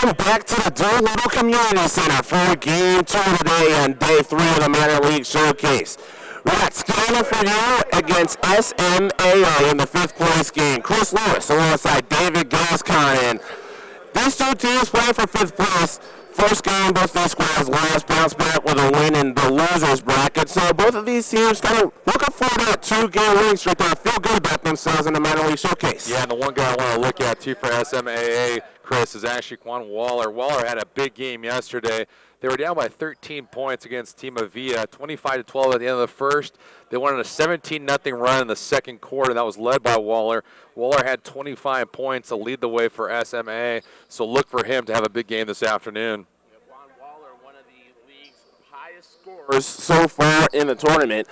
Welcome back to the Doolittle Community Center for Game 2 today on Day 3 of the Minor League Showcase. We got Scouting4u against SMAA in the 5th place game. Chris Lewis alongside David Gascon. These two teams playing for 5th place. First game, both these squads lost, bounced back with a win in the losers bracket. So both of these teams kind of looking for that 2-game winning streak and feel good about themselves in the Minor League Showcase. Yeah, and the one guy I want to look at too for SMAA, Chris, is actually Quan Waller. Waller had a big game yesterday. They were down by 13 points against Team Avia, 25-12 at the end of the first. They won on a 17-0 run in the second quarter. That was led by Waller. Waller had 25 points to lead the way for SMA, so look for him to have a big game this afternoon. Quan Waller, one of the league's highest scorers so far in the tournament,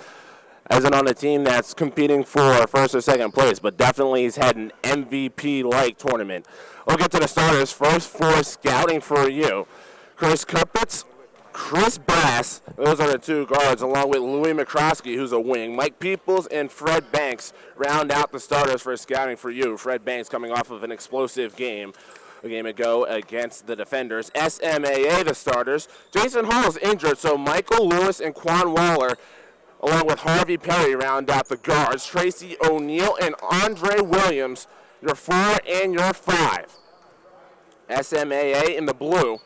as in on a team that's competing for first or second place, but definitely he's had an MVP-like tournament. We'll get to the starters first for Scouting4u. Chris Kupitz, Chris Bass, those are the two guards, along with Louis McCroskey, who's a wing. Mike Peoples and Fred Banks round out the starters for Scouting4u. Fred Banks coming off of an explosive game a game ago against the defenders. SMAA, the starters. Jason Hall's injured, so Michael Lewis and Quan Waller, along with Harvey Perry, round out the guards. Tracy O'Neill and Andre Williams, your 4 and your 5. SMAA in the blue.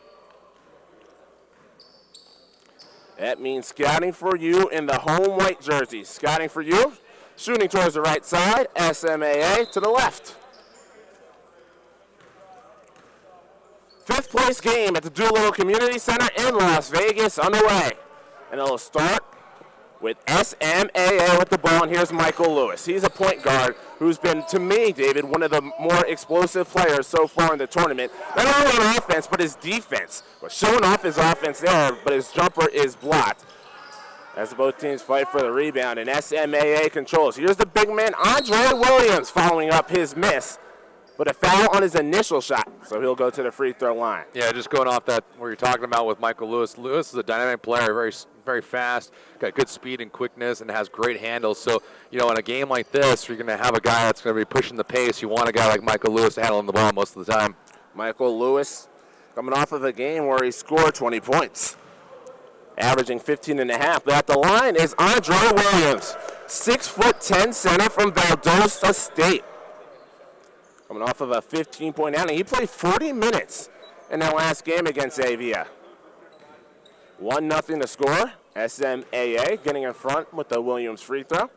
That means Scouting4u in the home white jerseys. Scouting4u shooting towards the right side. SMAA to the left. 5th place game at the Doolittle Community Center in Las Vegas underway. And it'll start with SMAA with the ball, and here's Michael Lewis. He's a point guard who's been, to me, David, one of the more explosive players so far in the tournament. Not only on offense, but his defense. But showing off his offense there, but his jumper is blocked as both teams fight for the rebound, and SMAA controls. Here's the big man, Andre Williams, following up his miss, but a foul on his initial shot, so he'll go to the free throw line. Yeah, just going off that, what you're talking about with Michael Lewis. Lewis is a dynamic player, very fast, got good speed and quickness, and has great handles. So, you know, in a game like this, you're going to have a guy that's going to be pushing the pace. You want a guy like Michael Lewis handling the ball most of the time. Michael Lewis coming off of a game where he scored 20 points, averaging 15.5. But at the line is Andre Williams, 6'10" center from Valdosta State. Coming off of a 15-point outing. He played 40 minutes in that last game against Avia. 1-0 to score. SMAA getting in front with the Williams free throw.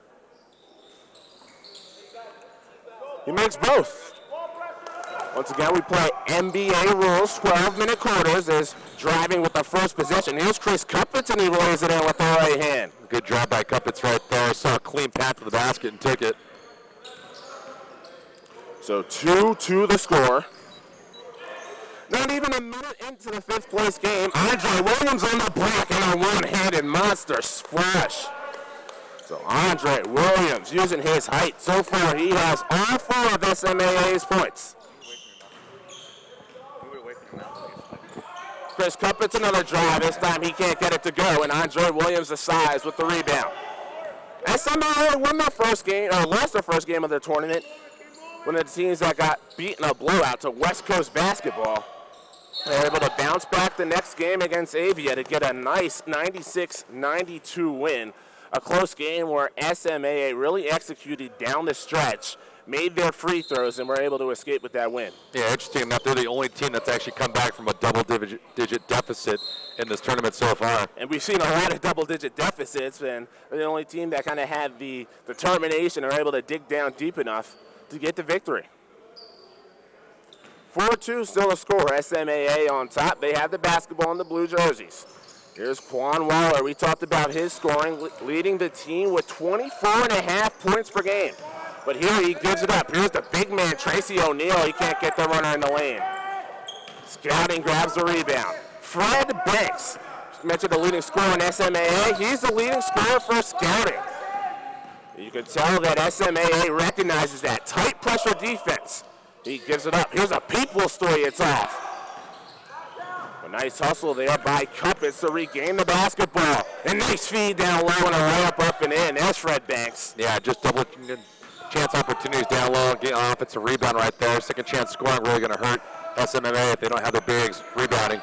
He makes both. Once again, we play NBA rules, 12-minute quarters. Is driving with the first possession. Here's Chris Kupitz, and he lays it in with the right hand. Good drive by Kupitz right there. Saw a clean path to the basket and took it. So 2-2 the score. Not even a minute into the 5th place game, Andre Williams on the block and a one-handed monster splash. So Andre Williams using his height. So far he has all 4 of SMAA's points. Chris Kupitz another drive. This time he can't get it to go, and Andre Williams the size with the rebound. SMAA won their first game, or lost their first game of the tournament. One of the teams that got beaten a blowout to West Coast basketball. They were able to bounce back the next game against Avia to get a nice 96-92 win. A close game where SMAA really executed down the stretch, made their free throws, and were able to escape with that win. Yeah, interesting that they're the only team that's actually come back from a double-digit deficit in this tournament so far. And we've seen a lot of double-digit deficits, and they're the only team that kind of had the determination or able to dig down deep enough to get the victory. 4-2 still a score. SMAA on top. They have the basketball in the blue jerseys. Here's Quan Waller. We talked about his scoring, leading the team with 24.5 points per game. But here he gives it up. Here's the big man, Tracy O'Neill. He can't get the runner in the lane. Scouting grabs the rebound. Fred Banks, mentioned the leading scorer in SMAA. He's the leading scorer for Scouting. You can tell that SMAA recognizes that tight pressure defense. He gives it up. Here's a Peoples story. It's off. A nice hustle there by Kupitz to regain the basketball. And nice feed down low and a layup up and in. There's Fred Banks. Yeah, just double chance opportunities down low and get an offensive rebound right there. Second chance scoring really going to hurt SMAA if they don't have their bigs rebounding.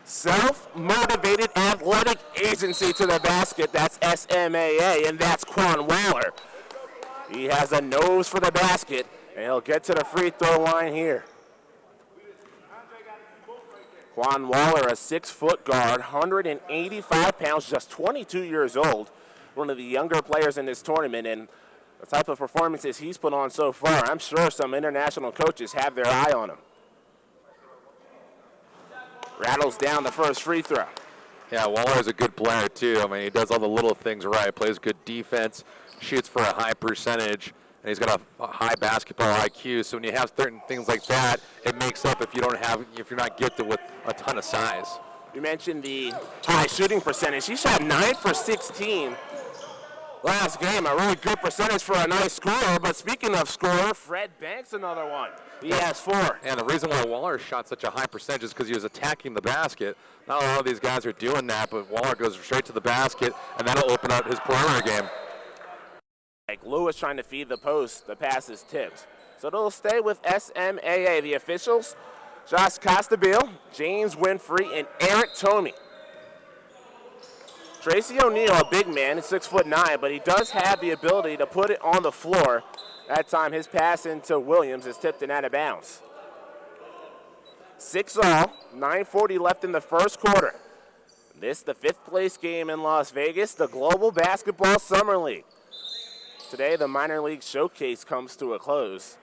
Self-motivated athletic agency to the basket. That's SMAA, and that's Quan Waller. He has a nose for the basket, and he'll get to the free throw line here. Quan Waller, a 6-foot guard, 185 pounds, just 22 years old. One of the younger players in this tournament, and the type of performances he's put on so far, I'm sure some international coaches have their eye on him. Rattles down the first free throw. Yeah, Waller is a good player too. I mean, he does all the little things right. Plays good defense, shoots for a high percentage, and he's got a high basketball IQ. So when you have certain things like that, it makes up if you're not gifted with a ton of size. You mentioned the high shooting percentage. He shot 9 for 16 last game. A really good percentage for a nice scorer. But speaking of scorer, Fred Banks, another one. He has 4. And the reason why Waller shot such a high percentage is because he was attacking the basket. Not a lot of these guys are doing that, but Waller goes straight to the basket, and that'll open up his perimeter game. Like Lewis trying to feed the post, the pass is tipped. So it'll stay with SMAA. The officials, Josh Costabile, James Winfrey, and Eric Tomey. Tracy O'Neal, a big man, is 6'9", but he does have the ability to put it on the floor. That time his pass into Williams is tipped and out of bounds. 6-all, 9:40 left in the first quarter. This the 5th place game in Las Vegas, the Global Basketball Summer League. Today the minor league showcase comes to a close.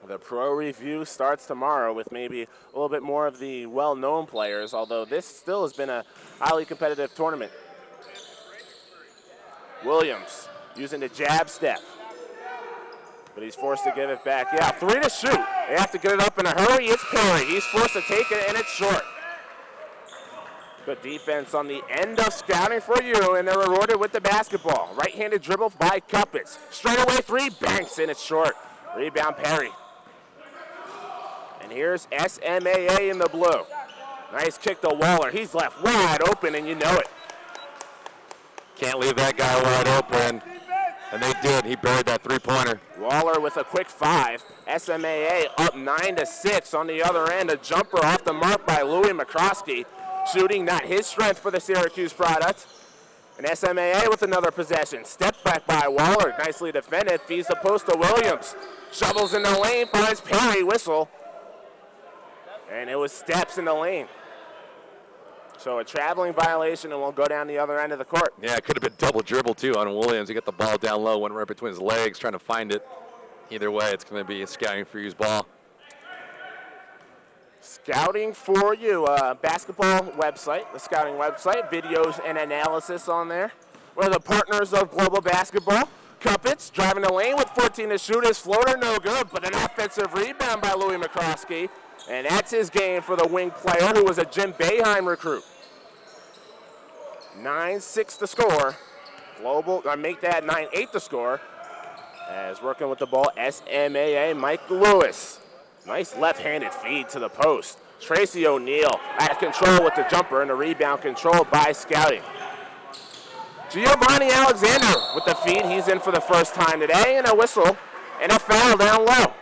The pro review starts tomorrow with maybe a little bit more of the well-known players, although this still has been a highly competitive tournament. Williams using the jab step, but he's forced to give it back. Yeah, 3 to shoot. They have to get it up in a hurry. It's Perry. He's forced to take it, and it's short. Good defense on the end of Scouting4u, and they're rewarded with the basketball. Right-handed dribble by Cuppets. Straightaway 3, Banks, and it's short. Rebound, Perry. And here's SMAA in the blue. Nice kick to Waller. He's left wide open, and you know it. Can't leave that guy wide open. And they did. He buried that three-pointer. Waller with a quick 5. SMAA up 9 to 6 on the other end. A jumper off the mark by Louis McCroskey. Shooting not his strength for the Syracuse product. And SMAA with another possession. Step back by Waller. Nicely defended. Feeds the post to Williams. Shovels in the lane. Finds Perry. Whistle. And it was steps in the lane. So a traveling violation, and we'll go down the other end of the court. Yeah, it could have been double dribble, too, on Williams. He got the ball down low, went right between his legs, trying to find it. Either way, it's going to be a Scouting4u's ball. Scouting4u, basketball website, the scouting website, videos and analysis on there. We're the partners of Global Basketball. Cuppets driving the lane with 14 to shoot. His floater no good, but an offensive rebound by Louis McCroskey. And that's his game for the wing player, who was a Jim Boeheim recruit. 9-6 to score. Global, make that 9-8 to score. As working with the ball, SMAA, Mike Lewis. Nice left-handed feed to the post. Tracy O'Neal out of control with the jumper, and the rebound controlled by Scouting. Giovanni Alexander with the feed. He's in for the first time today, and a whistle and a foul down low.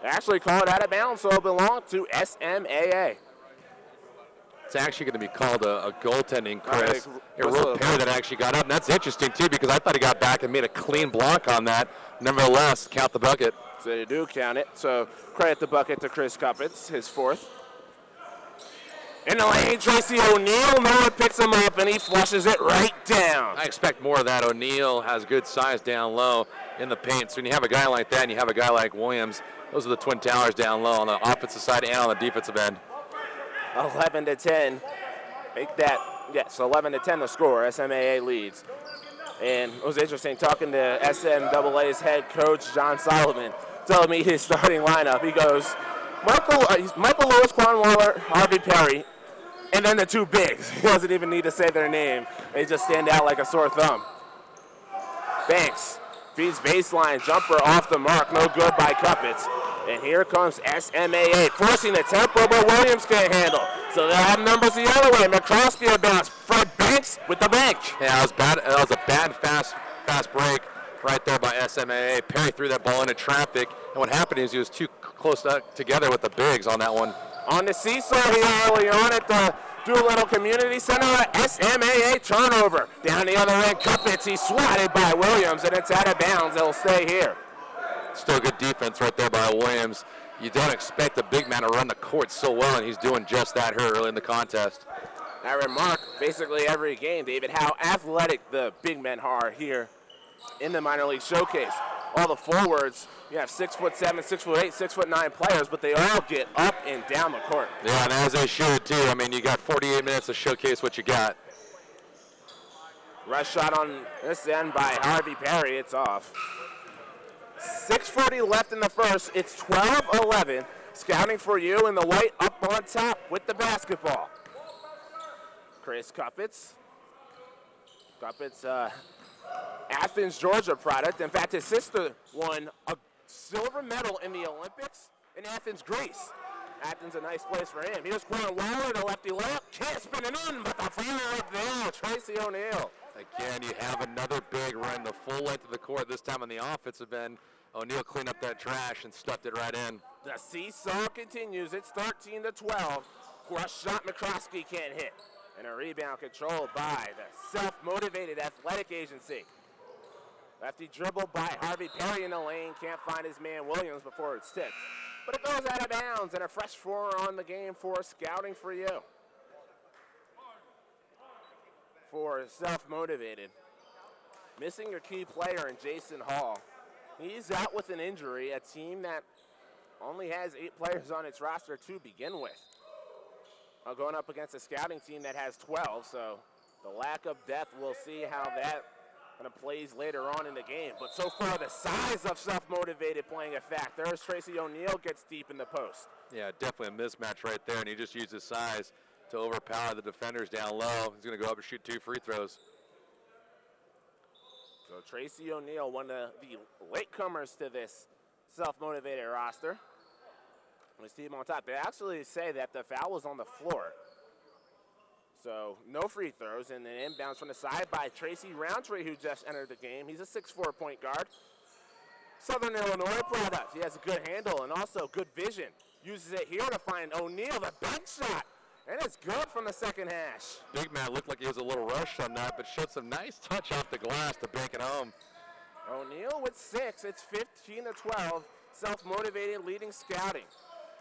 Actually called out of bounds, so it belonged to SMAA. It's actually going to be called a goaltending, Chris. Will Perry that actually got up, and that's interesting, too, because I thought he got back and made a clean block on that. Nevertheless, count the bucket. So they do count it. So credit the bucket to Chris Cuppets, his 4th. In the lane, Tracy O'Neal. No one picks him up, and he flushes it right down. I expect more of that. O'Neal has good size down low in the paint. So when you have a guy like that and you have a guy like Williams, those are the twin towers down low on the offensive side and on the defensive end. 11 to 10. Make that, yes, 11 to 10 the score. SMAA leads. And it was interesting talking to SMAA's head coach, John Solomon, telling me his starting lineup. He goes, Michael Lewis, Quan Waller, Harvey Perry, and then the 2 bigs. He doesn't even need to say their name. They just stand out like a sore thumb. Banks feeds baseline, jumper off the mark, no good by Cuppets. And here comes SMAA, forcing the tempo, but Williams can't handle. So they'll have numbers the other way. McCroskey bounce. Fred Banks with the bench. Yeah, that was bad. That was a bad fast break right there by SMAA. Perry threw that ball into traffic, and what happened is he was too close together with the bigs on that one. On the seesaw here early on at the Doolittle Community Center, SMAA turnover. Down the other end, Cuppets, he's swatted by Williams, and it's out of bounds. They'll stay here. Still good defense right there by Williams. You don't expect a big man to run the court so well, and he's doing just that here early in the contest. I remark basically every game, David, how athletic the big men are here in the minor league showcase. All the forwards, you have 6'7", 6'8", 6'9" players, but they all get up and down the court. Yeah, and as they should too. I mean, you got 48 minutes to showcase what you got. Rush shot on this end by Harvey Perry. It's off. 6:40 left in the first. It's 12-11. Scouting4u in the white up on top with the basketball. Chris Cuppets. Athens, Georgia product. In fact, his sister won a silver medal in the Olympics in Athens, Greece. Athens, a nice place for him. Here's Quan Waller, the lefty layup. Can't spin it in, but the follow up there, Tracy O'Neal. Again, you have another big run the full length of the court. This time on the offensive end, O'Neal cleaned up that trash and stuffed it right in. The seesaw continues. It's 13-12. Crush shot, McCroskey can't hit. And a rebound controlled by the self-motivated athletic agency. Lefty dribble by Harvey Perry in the lane. Can't find his man Williams before it's tipped. But it goes out of bounds, and a fresh 4 on the game for Scouting4u. For self-motivated. Missing your key player in Jason Hall. He's out with an injury, a team that only has 8 players on its roster to begin with. Going up against a scouting team that has 12, so the lack of depth, we'll see how that kind of plays later on in the game. But so far, the size of self-motivated playing a fact. There's Tracy O'Neal gets deep in the post. Yeah, definitely a mismatch right there, and he just used his size to overpower the defenders down low. He's going to go up and shoot 2 free throws. So Tracy O'Neal, one of the latecomers to this self-motivated roster. His team on top. They actually say that the foul was on the floor. So no free throws, and then inbounds from the side by Tracy Roundtree, who just entered the game. He's a 6'4" point guard. Southern Illinois product. He has a good handle and also good vision. Uses it here to find O'Neal, the bench shot. And it's good from the second hash. Big man looked like he was a little rushed on that, but showed some nice touch off the glass to bank it home. O'Neal with 6. It's 15-12. Self-motivated leading scouting.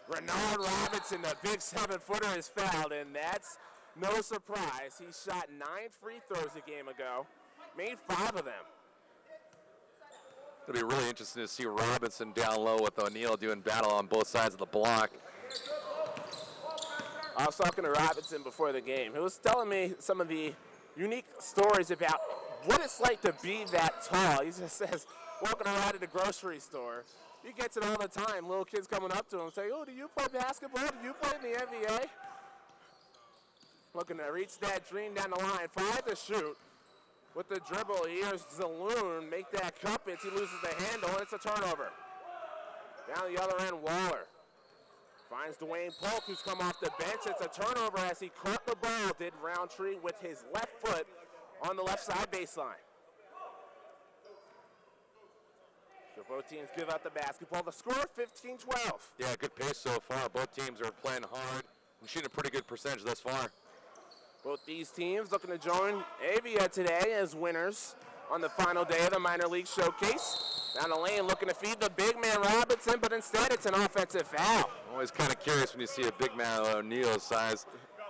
Renard Robinson, the big 7-footer, is fouled, and that's no surprise. He shot 9 free throws a game ago, made 5 of them. It'll be really interesting to see Robinson down low with O'Neal doing battle on both sides of the block. I was talking to Robinson before the game. He was telling me some of the unique stories about what it's like to be that tall. He just says, walking around at the grocery store, he gets it all the time. Little kids coming up to him saying, oh, do you play basketball? Do you play in the NBA? Looking to reach that dream down the line. 5 to shoot. With the dribble, here's Zaloon. Make that Cuppets. He loses the handle, and it's a turnover. Down the other end, Waller. Finds Dwayne Polk, who's come off the bench. It's a turnover as he caught the ball, did Roundtree with his left foot on the left side baseline. So both teams give out the basketball. The score, 15-12. Yeah, good pace so far. Both teams are playing hard and shooting a pretty good percentage thus far. Both these teams looking to join Avia today as winners on the final day of the minor league showcase. Down the lane looking to feed the big man Robinson, but instead it's an offensive foul. Always kind of curious when you see a big man of O'Neal's size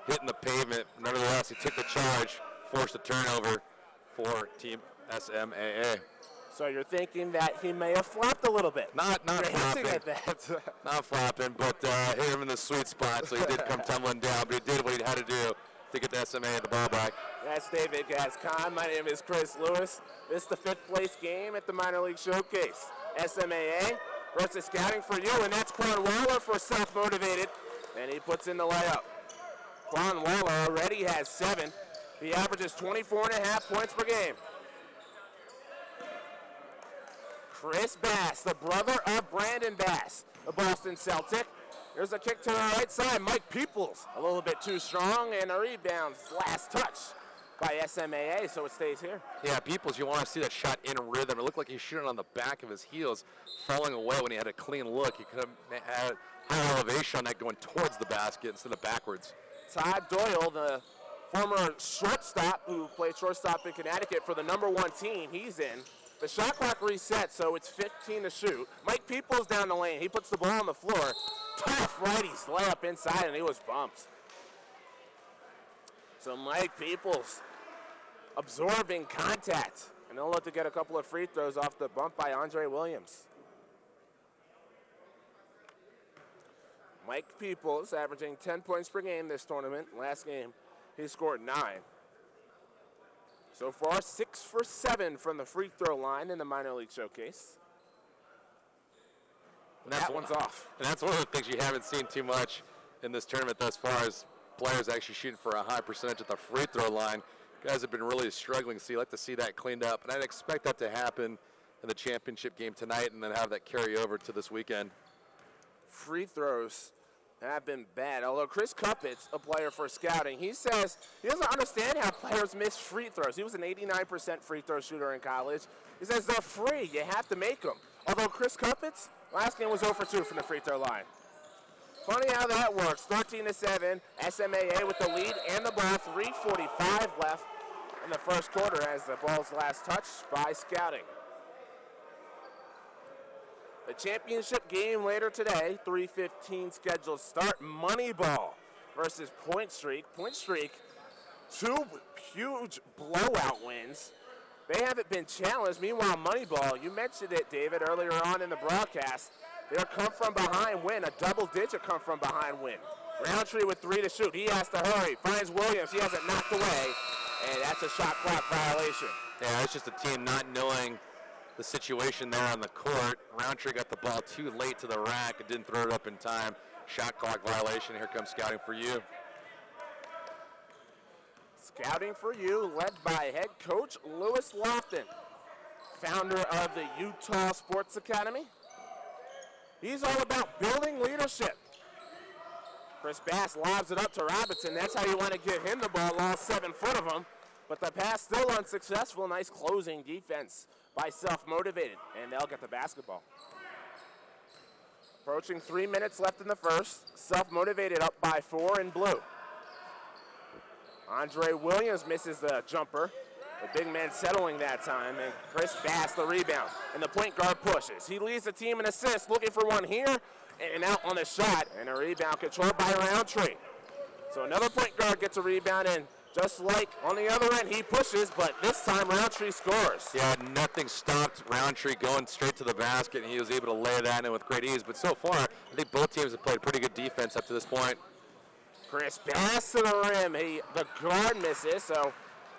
hitting the pavement. Nevertheless, he took the charge, forced a turnover for Team SMAA. So you're thinking that he may have flopped a little bit. Not flopping. At that. Not flopping, but hit him in the sweet spot, so he did come tumbling down, but he did what he had to do to get the SMAA the ball back. That's David Gascon. My name is Chris Lewis. This is the 5th place game at the minor league showcase. SMAA versus Scouting4u, and that's Quan Waller for self-motivated, and he puts in the layup. Quan Waller already has 7. He averages 24.5 points per game. Chris Bass, the brother of Brandon Bass, the Boston Celtic. There's a kick to the right side. Mike Peoples, a little bit too strong, and a rebound, last touch by SMAA, so it stays here. Yeah, Peoples, you want to see that shot in rhythm. It looked like he was shooting on the back of his heels, falling away when he had a clean look. He could have had high elevation on that going towards the basket instead of backwards. Todd Doyle, the former shortstop who played shortstop in Connecticut for the #1 team, he's in. The shot clock resets, so it's 15 to shoot. Mike Peoples down the lane. He puts the ball on the floor. Tough righties layup inside, and he was bumped. So Mike Peoples absorbing contact, and they'll look to get a couple of free throws off the bump by Andre Williams. Mike Peoples averaging 10 points per game this tournament. Last game, he scored 9. So far, 6 for 7 from the free throw line in the minor league showcase. And that one's off. And that's one of the things you haven't seen too much in this tournament thus far is players actually shooting for a high percentage at the free throw line. Guys have been really struggling, so you like to see that cleaned up. And I'd expect that to happen in the championship game tonight and then have that carry over to this weekend. Free throws have been bad. Although Chris Cuppets, a player for Scouting, he says he doesn't understand how players miss free throws. He was an 89% free throw shooter in college. He says they're free. You have to make them. Although Chris Cuppets, last game was 0 for 2 from the free throw line. Funny how that works. 13 to 7. SMAA with the lead and the ball. 3:45 left in the first quarter as the ball's last touched by Scouting. The championship game later today, 3:15 scheduled start. Moneyball versus Point Streak. Point Streak, 2 huge blowout wins. They haven't been challenged. Meanwhile, Moneyball, you mentioned it, David, earlier on in the broadcast. Their come-from-behind win, a double-digit come-from-behind win. Roundtree with 3 to shoot. He has to hurry. Finds Williams. He has it knocked away, and that's a shot clock violation. Yeah, it's just a team not knowing the situation there on the court. Roundtree got the ball too late to the rack. It didn't throw it up in time. Shot clock violation. Here comes Scouting4u. Scouting4u, led by head coach Lewis Lofton, founder of the Utah Sports Academy. He's all about building leadership. Chris Bass lobs it up to Robinson. That's how you want to give him the ball, all 7 foot of him. But the pass still unsuccessful. Nice closing defense by Self-Motivated, and they'll get the basketball. Approaching 3 minutes left in the first. Self-Motivated up by 4 in blue. Andre Williams misses the jumper. The big man settling that time, and Chris Bass the rebound. And the point guard pushes. He leads the team in assists, looking for one here, and out on the shot. And a rebound controlled by Roundtree. So another point guard gets a rebound, and just like on the other end, he pushes, but this time Roundtree scores. Yeah, nothing stopped Roundtree going straight to the basket, and he was able to lay that in with great ease. But so far, I think both teams have played pretty good defense up to this point. Chris Bass to the rim. The guard misses, so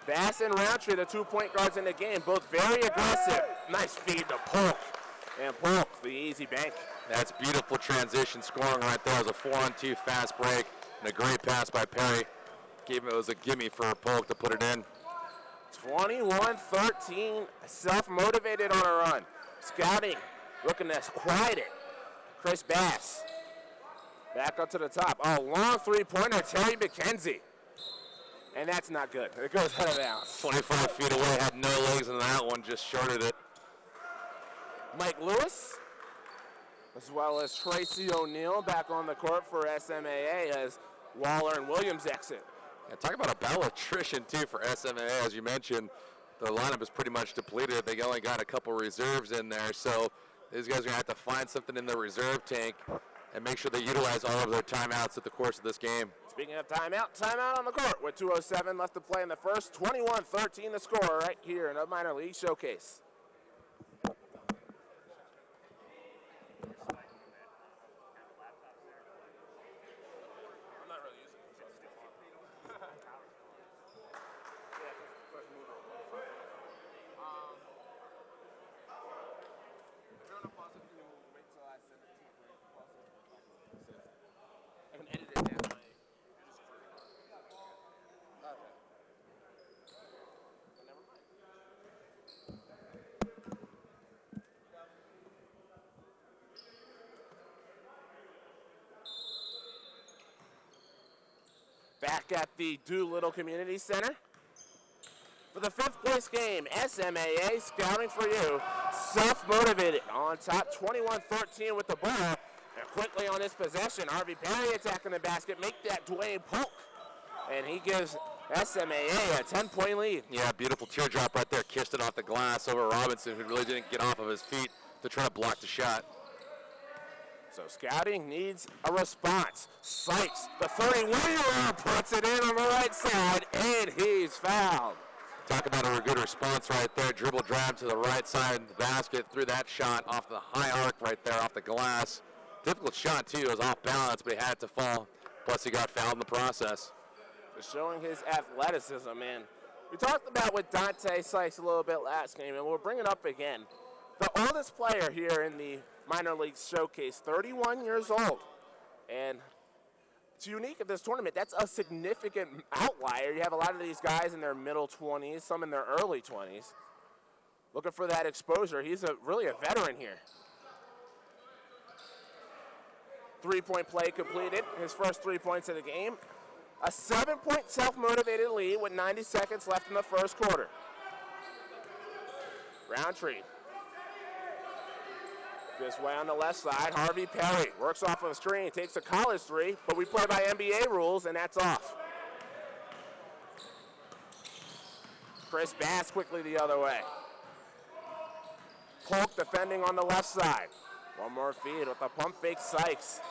Bass and Roundtree, the 2 point guards in the game, both very aggressive. Nice feed to Polk. And Polk, the easy bank. That's beautiful transition scoring right there. It was a 4-on-2 fast break and a great pass by Perry. It was a gimme for Polk to put it in. 21-13, Self-Motivated on a run. Scouting looking to quiet it. Chris Bass back up to the top. Oh, long three-pointer, Terry McKenzie. And that's not good. It goes out of bounds. 25 feet away, had no legs in that one, just shorted it. Mike Lewis, as well as Tracy O'Neal back on the court for SMAA as Waller and Williams exit. Yeah, talk about a battle of attrition, too, for SMAA. As you mentioned, the lineup is pretty much depleted. They only got a couple reserves in there, so these guys are going to have to find something in the reserve tank and make sure they utilize all of their timeouts at the course of this game. Speaking of timeout on the court with 2:07 left to play in the first. 21-13 the score right here in a minor league showcase. I can edit it down. Back at the Doolittle Community Center. For the 5th place game, SMAA Scouting for You, self-motivated on top 21-13 with the ball. And quickly on this possession, Harvey Perry attacking the basket, make that Dwayne Polk. And he gives SMAA a 10-point lead. Yeah, beautiful teardrop right there. Kissed it off the glass over Robinson, who really didn't get off of his feet to try to block the shot. So Scouting needs a response. Sykes, the 31-year-old, puts it in on the right side, and he's fouled. Talk about a good response right there. Dribble drive to the right side of the basket, threw that shot off the high arc right there off the glass. Difficult shot, too. It was off balance, but he had it to fall. Plus, he got fouled in the process. Just showing his athleticism, man. We talked about with Dante Sykes a little bit last game, and we'll bring it up again. The oldest player here in the minor league showcase, 31 years old. And it's unique at this tournament. That's a significant outlier. You have a lot of these guys in their middle 20s, some in their early 20s. Looking for that exposure. He's really a veteran here. 3-point play completed, his first 3 points of the game. A 7-point self-motivated lead with 90 seconds left in the first quarter. Roundtree. This way on the left side, Harvey Perry works off of a screen, takes a college three, but we play by NBA rules, and that's off. Chris Bass quickly the other way. Polk defending on the left side. One more feed with a pump fake Sykes.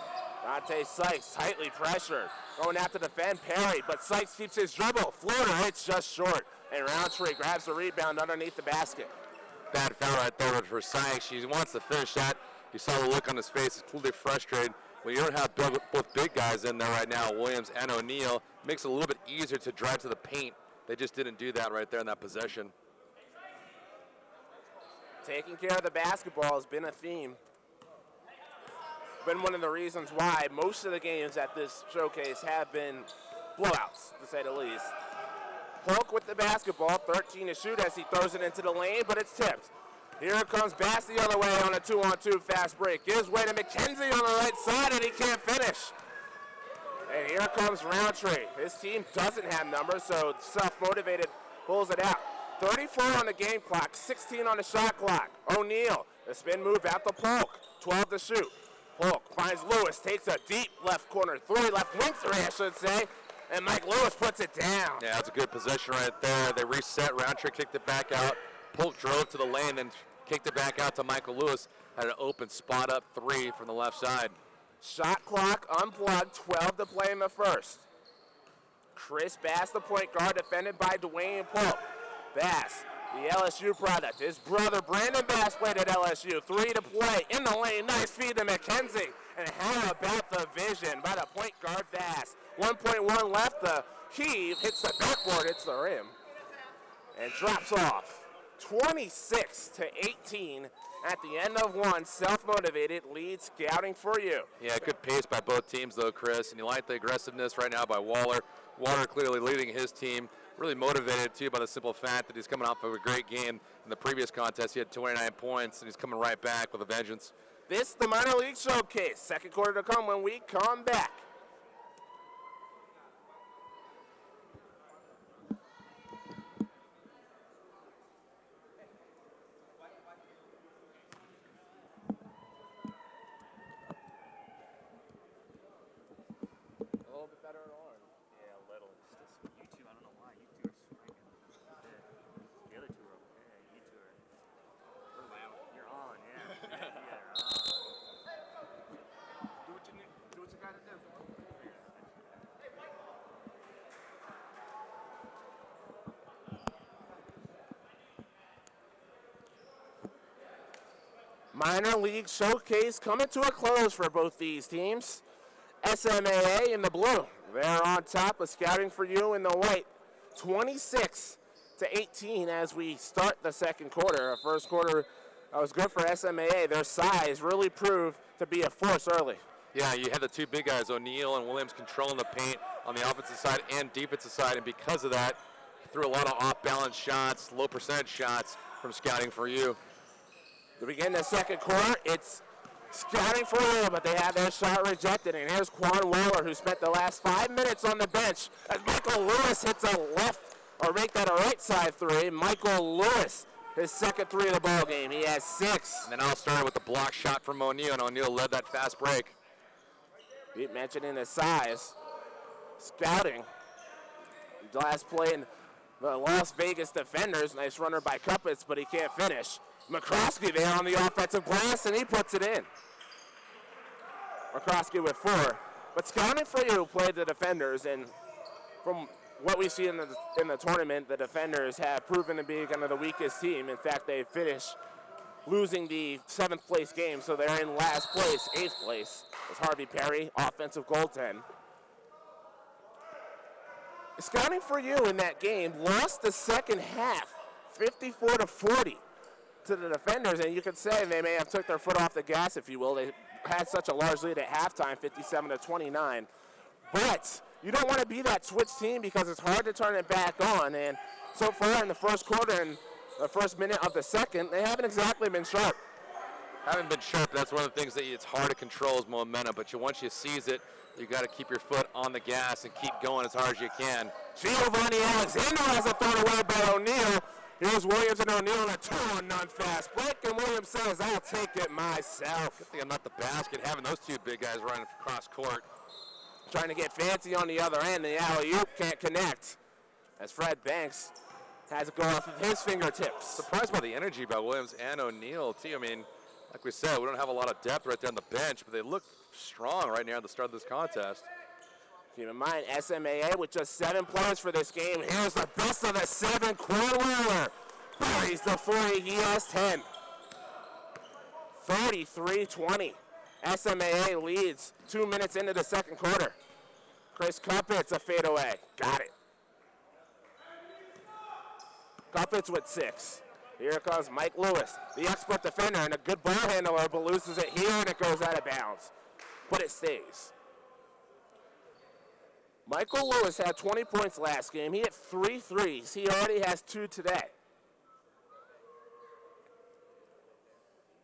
Dante Sykes tightly pressured. Going out to defend Perry, but Sykes keeps his dribble. Floater hits just short, and Roundtree grabs the rebound underneath the basket. Bad foul right there for Sykes. He wants to finish that. You saw the look on his face. He's clearly frustrated. When you don't have both big guys in there right now, Williams and O'Neal, it makes it a little bit easier to drive to the paint. They just didn't do that right there in that possession. Taking care of the basketball has been a theme. Been one of the reasons why most of the games at this showcase have been blowouts, to say the least. Polk with the basketball, 13 to shoot as he throws it into the lane, but it's tipped. Here comes Bass the other way on a 2-on-2 fast break. Gives way to McKenzie on the right side, and he can't finish. And here comes Roundtree. His team doesn't have numbers, so self-motivated pulls it out. 34 on the game clock, 16 on the shot clock. O'Neal, the spin move out to Polk, 12 to shoot. Polk finds Lewis, takes a deep left corner three, left wing three, I should say. And Mike Lewis puts it down. Yeah, that's a good possession right there. They reset. Roundtree kicked it back out. Polk drove to the lane and kicked it back out to Michael Lewis. Had an open spot up three from the left side. Shot clock unplugged, 12 to play in the first. Chris Bass, the point guard, defended by Dwayne Polk. Bass, the LSU product. His brother Brandon Bass played at LSU. 3 to play in the lane. Nice feed to McKenzie. And how about the vision by the point guard Bass? 1.1 left. The heave hits the backboard, hits the rim, and drops off. 26 to 18 at the end of one. Self-motivated lead Scouting for You. Yeah, good pace by both teams though, Chris. And you like the aggressiveness right now by Waller. Waller clearly leading his team. Really motivated too by the simple fact that he's coming off of a great game. In the previous contest, he had 29 points, and he's coming right back with a vengeance. This the minor league showcase. Second quarter to come when we come back. A little bit better in orange. Yeah, a little. It's just you two, I don't know why. You two are swinging. The other two are okay. You two are. You're on, yeah. You're on. Do what you gotta do. Minor league showcase coming to a close for both these teams. SMAA in the blue. They're on top of Scouting for You in the white. 26 to 18 as we start the second quarter. Our first quarter was good for SMAA. Their size really proved to be a force early. Yeah, you had the two big guys, O'Neal and Williams, controlling the paint on the offensive side and defensive side, and because of that, threw a lot of off-balance shots, low percentage shots from Scouting for You. To begin the second quarter, it's Scouting for You, but they had their shot rejected. And here's Quan Waller, who spent the last 5 minutes on the bench as Michael Lewis hits a left or make that a right side three. Michael Lewis, his second three of the ball game. He has 6. And then I'll start with the block shot from O'Neal, and O'Neal led that fast break. Keep mentioning his size. Scouting. Last play in the Las Vegas Defenders. Nice runner by Cuppets, but he can't finish. McCroskey there on the offensive glass, and he puts it in. McCroskey with 4. But Scouting4u played the Defenders, and from what we see in the tournament, the Defenders have proven to be kind of the weakest team. In fact, they finished losing the 7th place game, so they're in last place, 8th place. It's Harvey Perry, offensive goaltend. Scouting4u in that game lost the second half, 54-40 to the Defenders, and you could say they may have took their foot off the gas, if you will. They had such a large lead at halftime, 57-29. But you don't want to be that switch team because it's hard to turn it back on, and so far in the first quarter and the first minute of the second, they haven't exactly been sharp. Haven't been sharp. That's one of the things that it's hard to control is momentum, but once you seize it, you got to keep your foot on the gas and keep going as hard as you can. Giovanni Alexander has it thrown away by O'Neal. Here's Williams and O'Neal on a 2-on-none fast break, and Williams says, I'll take it myself. Good thing I'm not the basket, having those two big guys running across court. Trying to get fancy on the other end, the alley-oop can't connect. As Fred Banks has it go off of his fingertips. Surprised by the energy by Williams and O'Neal, too. I mean, like we said, we don't have a lot of depth right there on the bench, but they look strong right now at the start of this contest. Keep in mind, SMAA with just 7 players for this game. Here's the best of the 7, Cornwell. Buries the 4, he has 10. 33-20. SMAA leads 2 minutes into the second quarter. Chris Cuppets a fadeaway. Got it. Cuppets with 6. Here comes Mike Lewis, the expert defender and a good ball handler, but loses it here and it goes out of bounds. But it stays. Michael Lewis had 20 points last game. He hit 3 threes. He already has 2 today.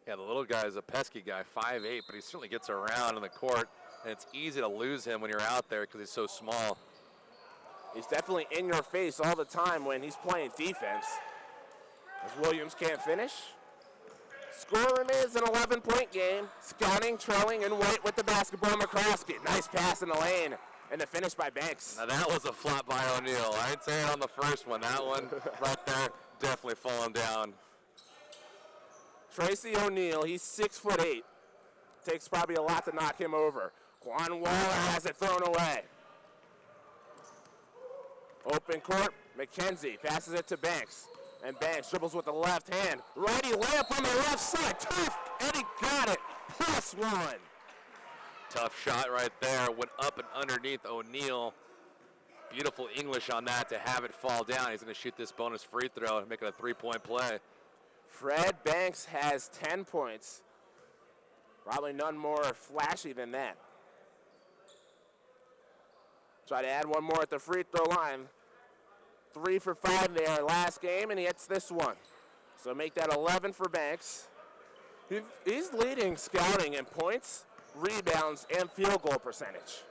Yeah, the little guy is a pesky guy, 5'8", but he certainly gets around in the court, and it's easy to lose him when you're out there because he's so small. He's definitely in your face all the time when he's playing defense. As Williams can't finish. Score remains an 11-point game. Scouting trailing in white with the basketball. McCroskey. Nice pass in the lane. And the finish by Banks. Now that was a flop by O'Neal. I ain't saying on the first one. That one right there definitely falling down. Tracy O'Neal, he's 6'8". Takes probably a lot to knock him over. Quan Waller has it thrown away. Open court, McKenzie passes it to Banks. And Banks dribbles with the left hand. Righty layup on the left side. Tough, and he got it. +1. Tough shot right there. Went up and underneath O'Neal. Beautiful English on that to have it fall down. He's going to shoot this bonus free throw and make it a 3-point play. Fred Banks has 10 points. Probably none more flashy than that. Try to add one more at the free throw line. 3 for 5 there last game, and he hits this one. So make that 11 for Banks. He's leading Scouting in points, rebounds, and field goal percentage.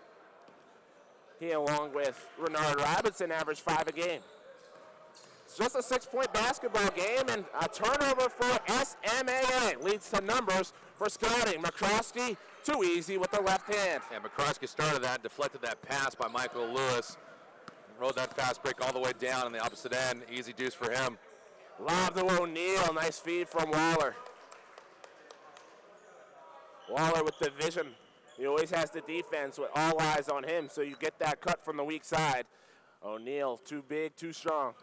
He, along with Renard Robinson, averaged 5 a game. It's just a 6-point basketball game, and a turnover for SMAA leads to numbers for Scouting. McCroskey, too easy with the left hand. Yeah, McCroskey started that, deflected that pass by Michael Lewis. Rode that fast break all the way down on the opposite end. Easy deuce for him. Lob to O'Neal. Nice feed from Waller. Waller with the vision. He always has the defense with all eyes on him, so you get that cut from the weak side. O'Neal, too big, too strong.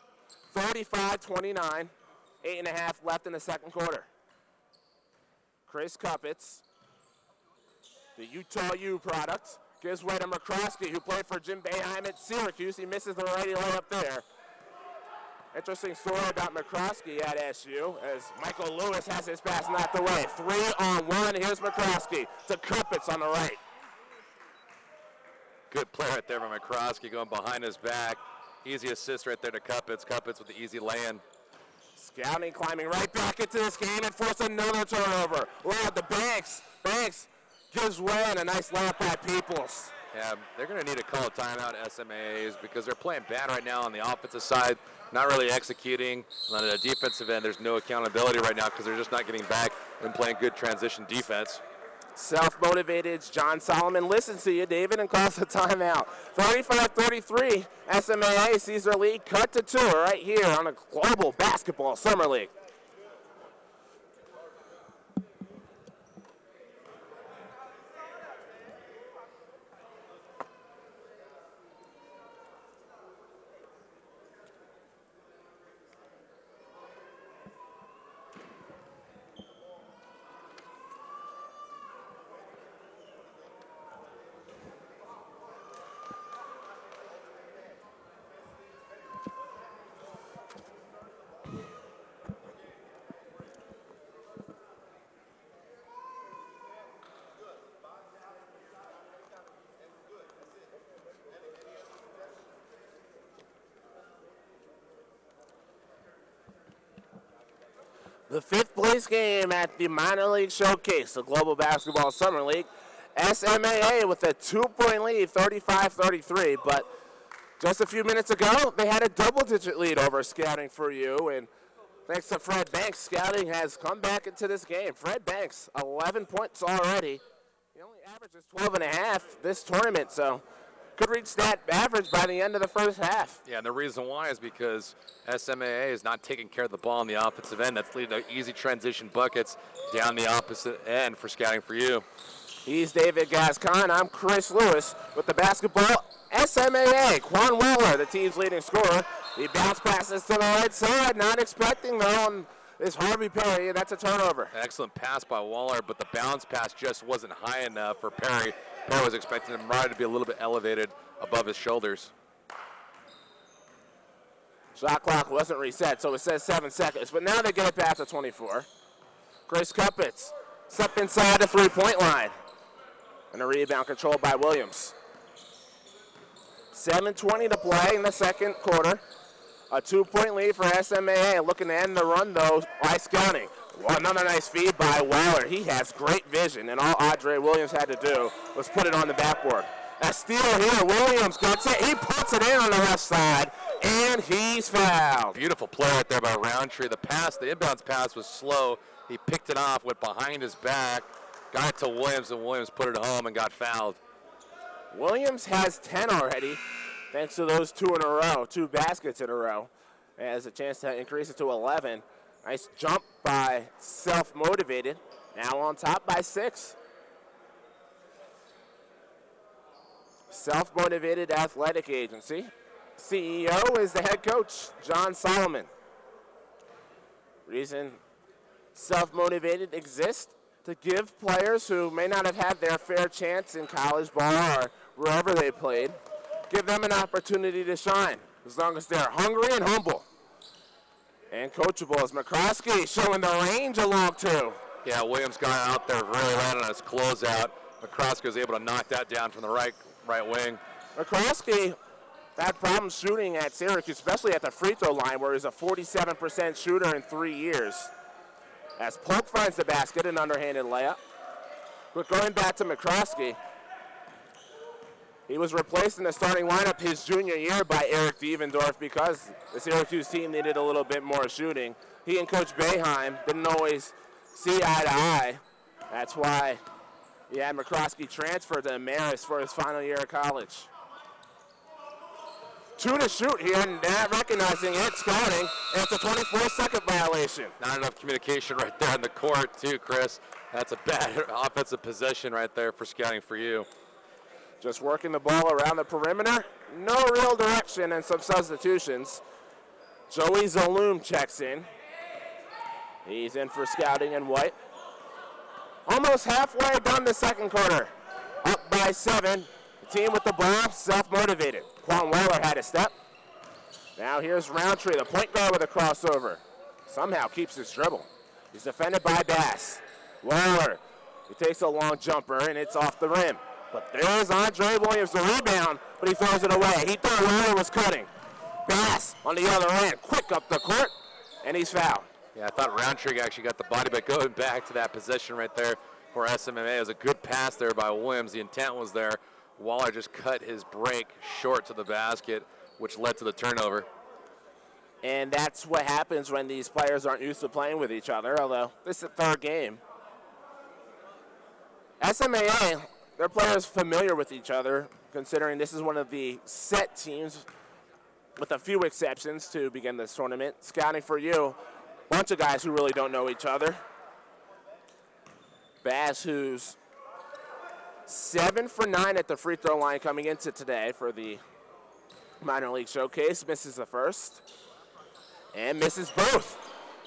35-29. 8.5 left in the second quarter. Chris Cuppets, the Utah U product, gives way to McCroskey, who played for Jim Boeheim at Syracuse. He misses the righty layup there. Interesting story about McCroskey at SU, as Michael Lewis has his pass knocked away. 3-on-1, here's McCroskey to Cuppets on the right. Good play right there by McCroskey going behind his back. Easy assist right there to Cuppets. Cuppets with the easy lay-in. Scouting climbing right back into this game and force another turnover. Loud to Banks. Banks gives way and a nice layup by Peoples. Yeah, they're going to need to call a timeout, SMAAs, because they're playing bad right now on the offensive side, not really executing. On the defensive end, there's no accountability right now because they're just not getting back and playing good transition defense. Self-motivated John Solomon listens to you, David, and calls a timeout. 35-33, SMAA sees their lead cut to 2 right here on a Global Basketball Summer League. The 5th place game at the Minor League Showcase, the Global Basketball Summer League. SMAA with a 2-point lead, 35-33, but just a few minutes ago, they had a double-digit lead over Scouting4u, and thanks to Fred Banks, Scouting has come back into this game. Fred Banks, 11 points already. He only averages 12.5 this tournament, so could reach that average by the end of the first half. Yeah, and the reason why is because SMAA is not taking care of the ball on the offensive end. That's leading to easy transition buckets down the opposite end for Scouting4u. He's David Gascon. I'm Chris Lewis with the basketball. SMAA, Quan Weller, the team's leading scorer. He bounce passes to the right side, not expecting though, and it's Harvey Perry, and that's a turnover. Excellent pass by Waller, but the bounce pass just wasn't high enough for Perry. Perry was expecting him right to be a little bit elevated above his shoulders. Shot clock wasn't reset, so it says 7 seconds, but now they get it back to 24. Chris Cuppets, step inside the three-point line. And a rebound controlled by Williams. 7:20 to play in the second quarter. A 2-point lead for SMAA. Looking to end the run, though, by Scouting. Another nice feed by Weller. He has great vision, and all Andre Williams had to do was put it on the backboard. A steal here. Williams gets it. He puts it in on the left side, and he's fouled. Beautiful play right there by Roundtree. The inbounds pass was slow. He picked it off, went behind his back, got it to Williams, and Williams put it home and got fouled. Williams has 10 already, thanks to those 2 in a row, 2 baskets in a row. Has a chance to increase it to 11. Nice jump by Self-Motivated. Now on top by 6. Self-Motivated Athletic Agency. CEO is the head coach, John Solomon. Reason Self-Motivated exists to give players who may not have had their fair chance in college ball or wherever they played, give them an opportunity to shine, as long as they're hungry and humble. And coachable is McCroskey showing the range along too. Yeah, Williams got out there really right on his closeout. McCroskey was able to knock that down from the right wing. McCroskey had problems shooting at Syracuse, especially at the free throw line, where he's a 47% shooter in 3 years. As Polk finds the basket, an underhanded layup. But going back to McCroskey, he was replaced in the starting lineup his junior year by Eric Devendorf because the Syracuse team needed a little bit more shooting. He and Coach Boeheim didn't always see eye to eye. That's why he had McCroskey transfer to Marist for his final year of college. 2 to shoot here, and not recognizing it, Scouting, and it's a 24-second violation. Not enough communication right there in the court, too, Chris. That's a bad offensive possession right there for Scouting4u. Just working the ball around the perimeter. No real direction and some substitutions. Joey Zaloom checks in. He's in for Scouting in white. Almost halfway done the second quarter. Up by 7. The team with the ball, self-motivated. Quan Weller had a step. Now here's Roundtree, the point guard with a crossover. Somehow keeps his dribble. He's defended by Bass. Weller, he takes a long jumper, and it's off the rim. But there's Andre Williams, the rebound, but he throws it away. He thought Weller was cutting. Bass on the other end, quick up the court, and he's fouled. Yeah, I thought Roundtree actually got the body, but going back to that possession right there for SMAA, it was a good pass there by Williams. The intent was there. Waller just cut his break short to the basket, which led to the turnover. And that's what happens when these players aren't used to playing with each other, although this is the third game. SMAA, their players familiar with each other, considering this is one of the set teams, with a few exceptions, to begin this tournament. Scouting4u, bunch of guys who really don't know each other. Bass, who's 7 for 9 at the free throw line coming into today for the minor league showcase, misses the first and misses both.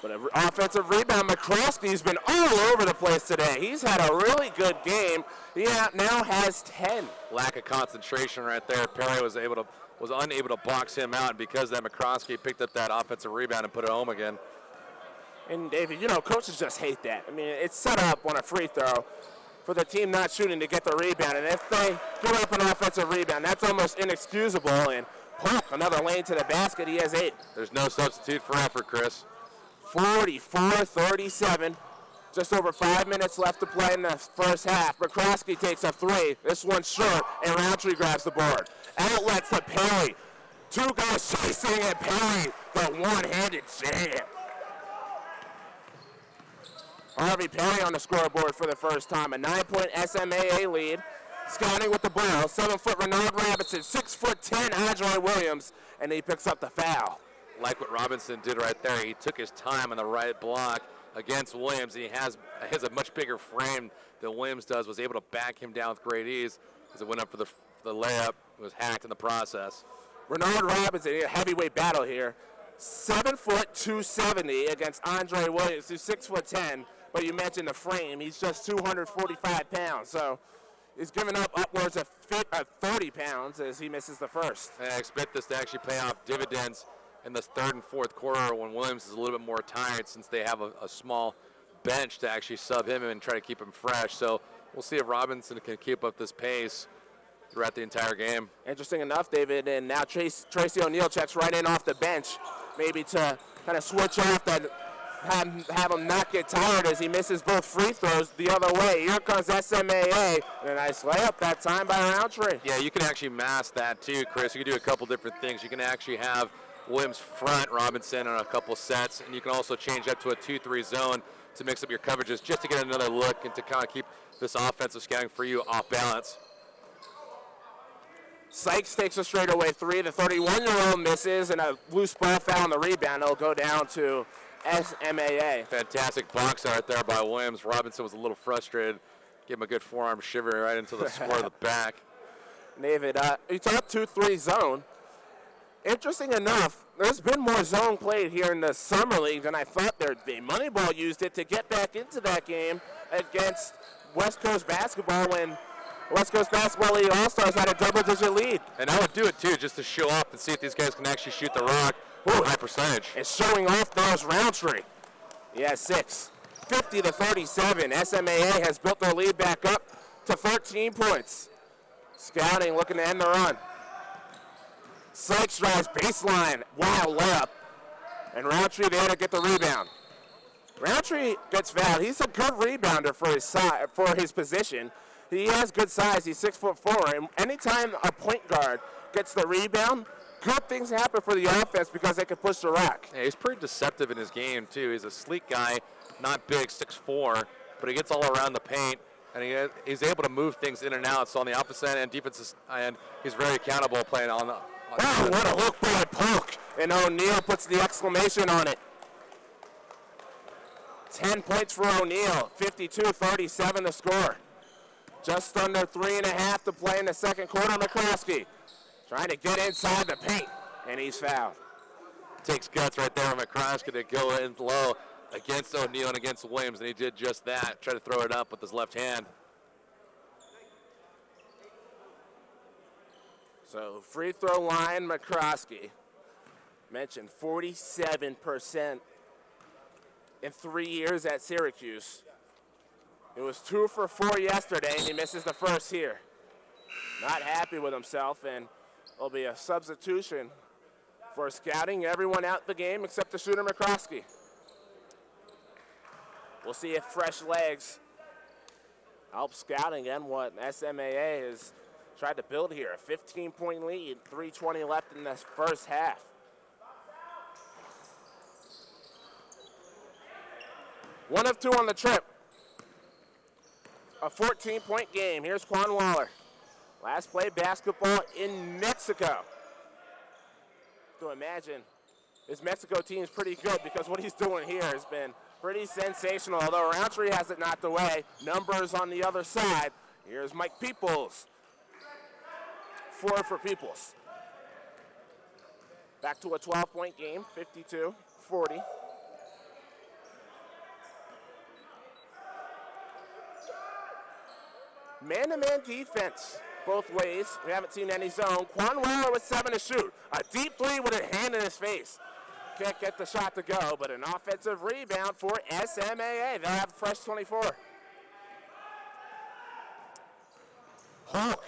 But an offensive rebound. McCroskey's been all over the place today. He's had a really good game. He now has 10. Lack of concentration right there. Perry was unable to box him out, and because of that, McCroskey picked up that offensive rebound and put it home again. And David, you know, coaches just hate that. I mean, it's set up on a free throw for the team not shooting to get the rebound. And if they give up an offensive rebound, that's almost inexcusable. And Polk, another lane to the basket. He has 8. There's no substitute for effort, Chris. 44-37. Just over 5 minutes left to play in the first half. McCroskey takes a 3. This one's short, and Roundtree grabs the board. Outlets to Perry. 2 guys chasing it. Perry, the one-handed jam. Harvey Perry on the scoreboard for the first time. A 9-point SMAA lead. Scouting with the ball. 7-foot Renard Robinson. 6'10" Andre Williams. And he picks up the foul. Like what Robinson did right there. He took his time on the right block against Williams. He has a much bigger frame than Williams does. Was able to back him down with great ease as it went up for the layup. It was hacked in the process. Renard Robinson, a heavyweight battle here. 7 foot 270 against Andre Williams, who's 6'10". But you mentioned the frame. He's just 245 pounds. So he's giving up upwards of 30 pounds as he misses the first. I expect this to actually pay off dividends in the third and fourth quarter when Williams is a little bit more tired, since they have a small bench to actually sub him and try to keep him fresh. So we'll see if Robinson can keep up this pace throughout the entire game. Interesting enough, David, and now Tracy O'Neal checks right in off the bench, maybe to kind of switch off that, have him not get tired as he misses both free throws the other way. Here comes SMAA, and a nice layup that time by Roundtree. Yeah, you can actually mask that too, Chris. You can do a couple different things. You can actually have Williams front Robinson on a couple sets, and you can also change up to a 2-3 zone to mix up your coverages just to get another look and to kind of keep this offensive Scouting4u off balance. Sykes takes a straightaway 3. The 31-year-old misses, and a loose ball foul on the rebound. It'll go down to SMAA. Fantastic box out there by Williams. Robinson was a little frustrated. Gave him a good forearm shiver right into the square of the back. David, you talked 2-3 zone. Interesting enough, there's been more zone played here in the Summer League than I thought there'd be. Moneyball used it to get back into that game against West Coast basketball when West Coast Basketball League All-Stars had a double-digit lead. And I would do it, too, just to show off and see if these guys can actually shoot the rock with a high percentage. And showing off those Roundtree. He has 6. 50-37. SMAA has built their lead back up to 13 points. Scouting looking to end the run. Sykes drives baseline. Wow, layup. And Roundtree there to get the rebound. Roundtree gets fouled. He's a good rebounder for his position. He has good size. He's 6'4", and anytime a point guard gets the rebound, good things happen for the offense because they can push the rock. Yeah, he's pretty deceptive in his game too. He's a sleek guy, not big, 6'4", but he gets all around the paint, and he's able to move things in and out. So on the opposite end and defensive end, he's very accountable playing on the. Wow, what a look by Polk, and O'Neal puts the exclamation on it. 10 points for O'Neal, 52-37 the score. Just under 3.5 to play in the second quarter. McCroskey trying to get inside the paint, and he's fouled. Takes guts right there on McCroskey to go in low against O'Neal and against Williams, and he did just that. Try to throw it up with his left hand. So free throw line, McCroskey. Mentioned 47% in 3 years at Syracuse. It was 2 for 4 yesterday, and he misses the first here. Not happy with himself, and it'll be a substitution for Scouting. Everyone out the game except the shooter McCroskey. We'll see if fresh legs help Scouting and what SMAA is tried to build here. A 15-point lead, 3:20 left in this first half. One of two on the trip. A 14-point game. Here's Quan Waller. Last play basketball in Mexico. To imagine this Mexico team is pretty good because what he's doing here has been pretty sensational. Although Roundtree has it knocked away. Numbers on the other side. Here's Mike Peoples. 4 for Peoples. Back to a 12-point game, 52-40. Man-to-man defense both ways. We haven't seen any zone. Quan Waller with 7 to shoot. A deep three with a hand in his face. Can't get the shot to go, but an offensive rebound for SMAA. They'll have a fresh 24. Hulk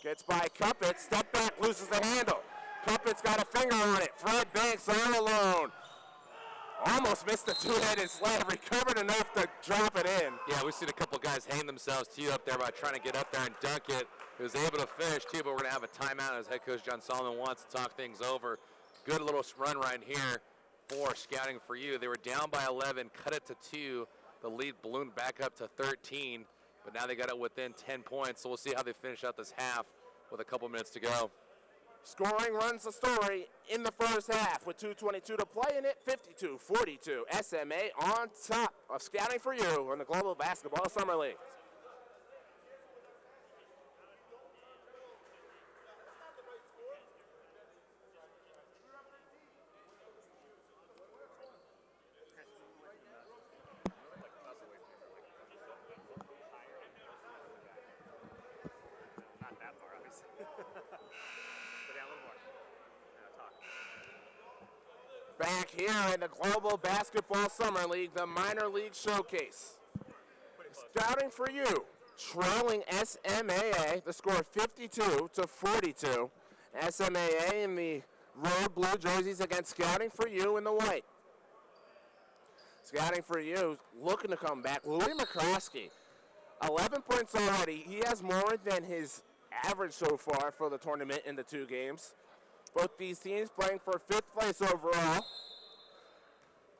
gets by Cuppets. Step back, loses the handle. Cuppets got a finger on it. Fred Banks all alone. Almost missed the two-headed slam. Recovered enough to drop it in. Yeah, we've seen a couple guys hang themselves too up there by trying to get up there and dunk it. He was able to finish too, but we're going to have a timeout as head coach John Solomon wants to talk things over. Good little run right here for Scouting4u. They were down by 11, cut it to 2. The lead ballooned back up to 13, but now they got it within 10 points. So we'll see how they finish out this half with a couple minutes to go. Scoring runs the story in the first half with 2:22 to play in it, 52-42. SMA on top of Scouting4u in the Global Basketball Summer League. Not that far, obviously. Go down a little more. Talk. Back here in the Global Basketball Summer League, the Minor League Showcase. Scouting4u trailing SMAA, the score 52-42. SMAA in the road blue jerseys against Scouting4u in the white. Scouting4u looking to come back. Louis McCroskey, 11 points already. He has more than his average so far for the tournament in the 2 games. Both these teams playing for 5th place overall.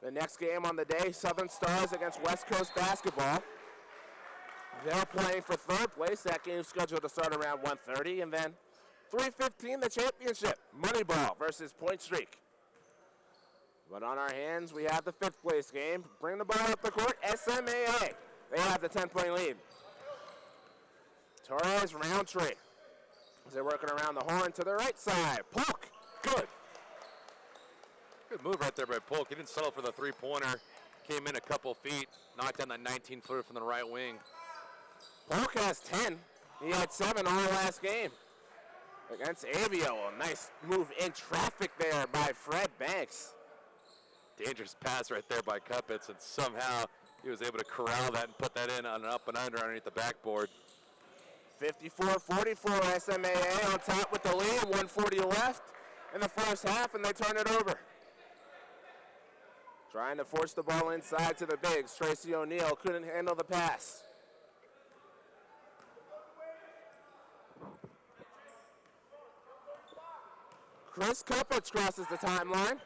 The next game on the day, Southern Stars against West Coast Basketball. They're playing for 3rd place. That game's scheduled to start around 1:30. And then 3:15, the championship. Moneyball versus Point Streak. But on our hands, we have the 5th place game. Bring the ball up the court, SMAA. They have the 10-point lead. Torres, Roundtree. As they're working around the horn to the right side. Polk, good. Good move right there by Polk. He didn't settle for the three-pointer. Came in a couple feet, knocked down that 19-footer from the right wing. Polk has 10. He had 7 all last game against Avio. A nice move in traffic there by Fred Banks. Dangerous pass right there by Cuppets, and somehow he was able to corral that and put that in on an up and under underneath the backboard. 54-44, SMAA on top with the lead, 140 left in the first half, and they turn it over. Trying to force the ball inside to the bigs. Tracy O'Neal couldn't handle the pass. Chris Cuppets crosses the timeline.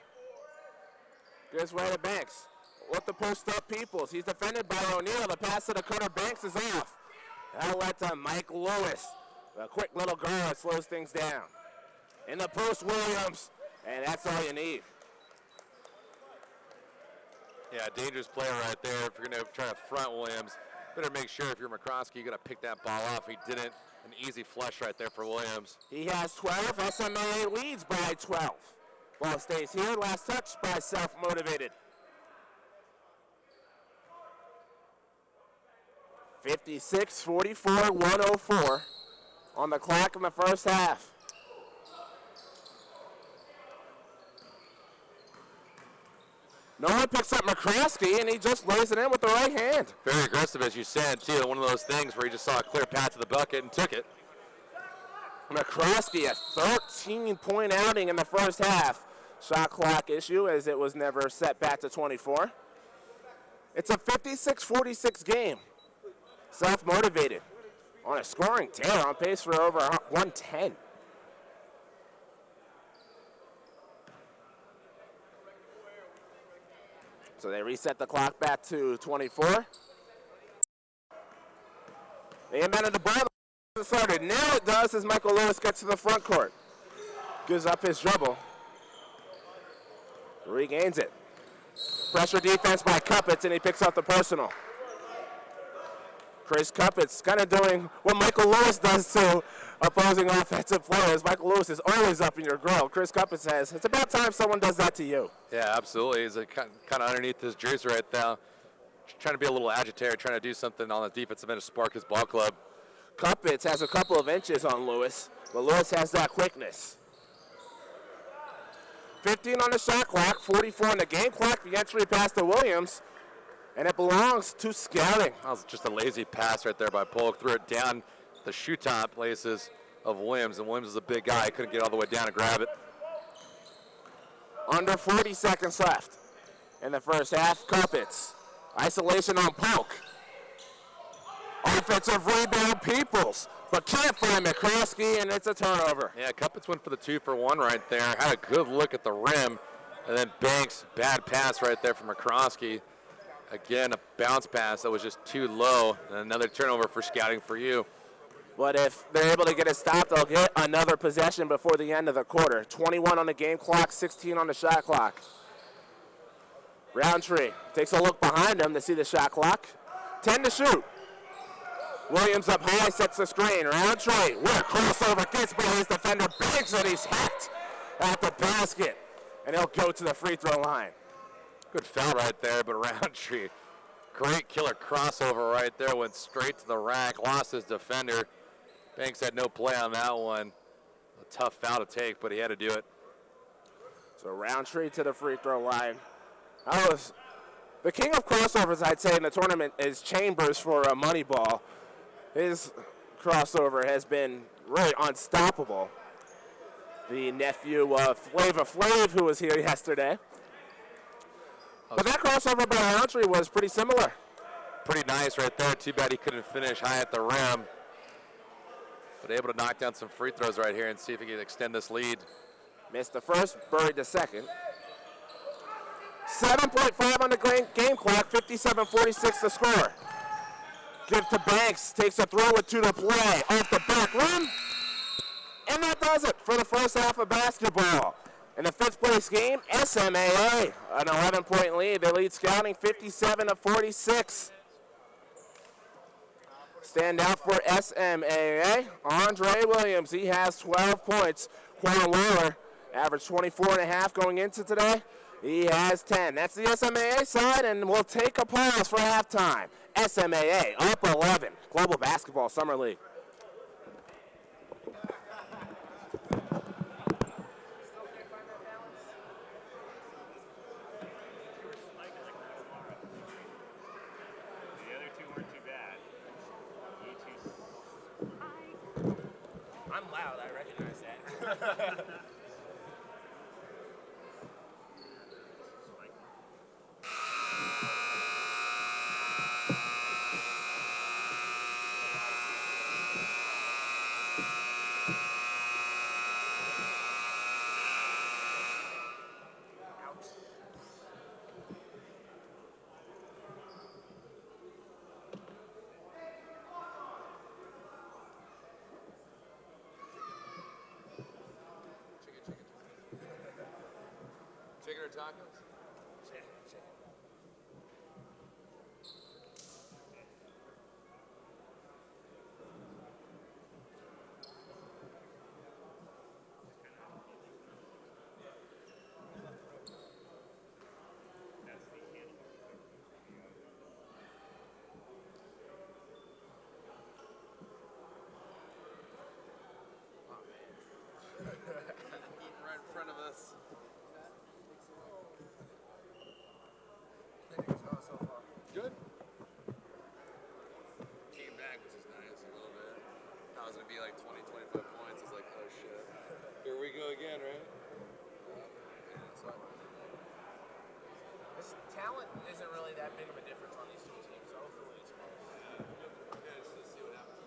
Gives way to Banks. With the post-up Peoples. He's defended by O'Neal. The pass to the corner. Banks is off. That'll let to Mike Lewis. A quick little guard slows things down. In the post, Williams. And that's all you need. Yeah, dangerous player right there. If you're going to try to front Williams, better make sure if you're McCroskey, you're going to pick that ball off. He didn't. An easy flush right there for Williams. He has 12. SMA leads by 12. Ball stays here. Last touch by Self-Motivated. 56-44, 104 on the clock in the first half. No one picks up McCroskey, and he just lays it in with the right hand. Very aggressive, as you said, too. One of those things where he just saw a clear path to the bucket and took it. McCroskey, a 13-point outing in the first half. Shot clock issue, as it was never set back to 24. It's a 56-46 game. Self-motivated. on a scoring tear, on pace for over 110. So they reset the clock back to 24. They invented the ball. Started. Now it does as Michael Lewis gets to the front court. Gives up his dribble. Regains it. Pressure defense by Cuppets, and he picks up the personal. Chris Cuppets kind of doing what Michael Lewis does to opposing offensive players. Michael Lewis is always up in your grill. Chris Cuppets says, it's about time someone does that to you. Yeah, absolutely. He's kind of underneath his jersey right now, trying to be a little agitator, trying to do something on the defensive end to spark his ball club. Cuppets has a couple of inches on Lewis, but Lewis has that quickness. 15 on the shot clock, 44 on the game clock. The entry pass to Williams, and it belongs to Scouting. That was just a lazy pass right there by Polk. Threw it down the shoe top places of Williams, and Williams is a big guy. He couldn't get all the way down to grab it. Under 40 seconds left in the first half. Cuppets, isolation on Polk. Offensive rebound, Peoples, but can't find McCroskey, and it's a turnover. Yeah, Cuppets went for the 2-for-1 right there. Had a good look at the rim, and then Banks, bad pass right there from McCroskey. Again, a bounce pass that was just too low, and another turnover for Scouting4u. But if they're able to get it stopped, they'll get another possession before the end of the quarter. 21 on the game clock, 16 on the shot clock. Roundtree takes a look behind him to see the shot clock. 10 to shoot. Williams up high, sets the screen. Roundtree with a crossover, gets by his defender, bangs, and he's hacked at the basket. And he'll go to the free throw line. Good foul right there, but Roundtree, great killer crossover right there, went straight to the rack, lost his defender. Banks had no play on that one. A tough foul to take, but he had to do it. So Roundtree to the free throw line. That was the king of crossovers, I'd say, in the tournament is Chambers for a money ball. His crossover has been really unstoppable. The nephew of Flava Flav, who was here yesterday. But that crossover by Roundtree was pretty similar. Pretty nice right there. Too bad he couldn't finish high at the rim. But able to knock down some free throws right here and see if he can extend this lead. Missed the first, buried the second. 7.5 on the game clock, 57-46 to score. Give to Banks, takes a throw with 2 to play. Off the back rim. And that does it for the first half of basketball. In the 5th place game, SMAA, an 11-point lead. They lead Scouting 57-46. Stand out for SMAA, Andre Williams. He has 12 points. Quan Waller averaged 24.5 going into today. He has 10. That's the SMAA side, and we'll take a pause for halftime. SMAA up 11. Global Basketball Summer League. I'm loud, I recognize that. Chicken or tacos? Chicken. Right in front of us. Good. Came back, which is nice, a little bit. Thought it was going to be like 20, 25 points. I was like, oh shit. Here we go again, right? This talent isn't really that big of a difference on these two teams, so hopefully it's close. Yeah, just to see what happens.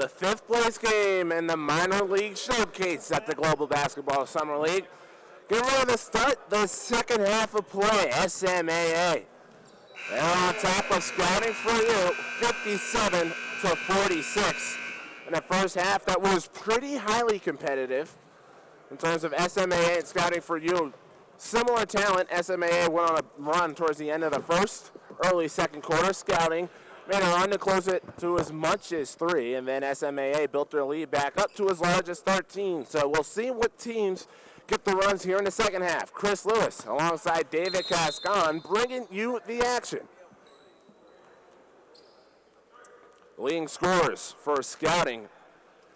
The fifth place game in the minor league showcase at the Global Basketball Summer League. Get ready to start the second half of play. SMAA. They're on top of Scouting4u, 57-46. In the first half, that was pretty highly competitive in terms of SMAA and Scouting4u. Similar talent. SMAA went on a run towards the end of the first, early second quarter. Scouting made a run to close it to as much as 3, and then SMAA built their lead back up to as large as 13. So we'll see what teams get the runs here in the second half. Chris Lewis alongside David Cascon bringing you the action. Leading scorers for Scouting,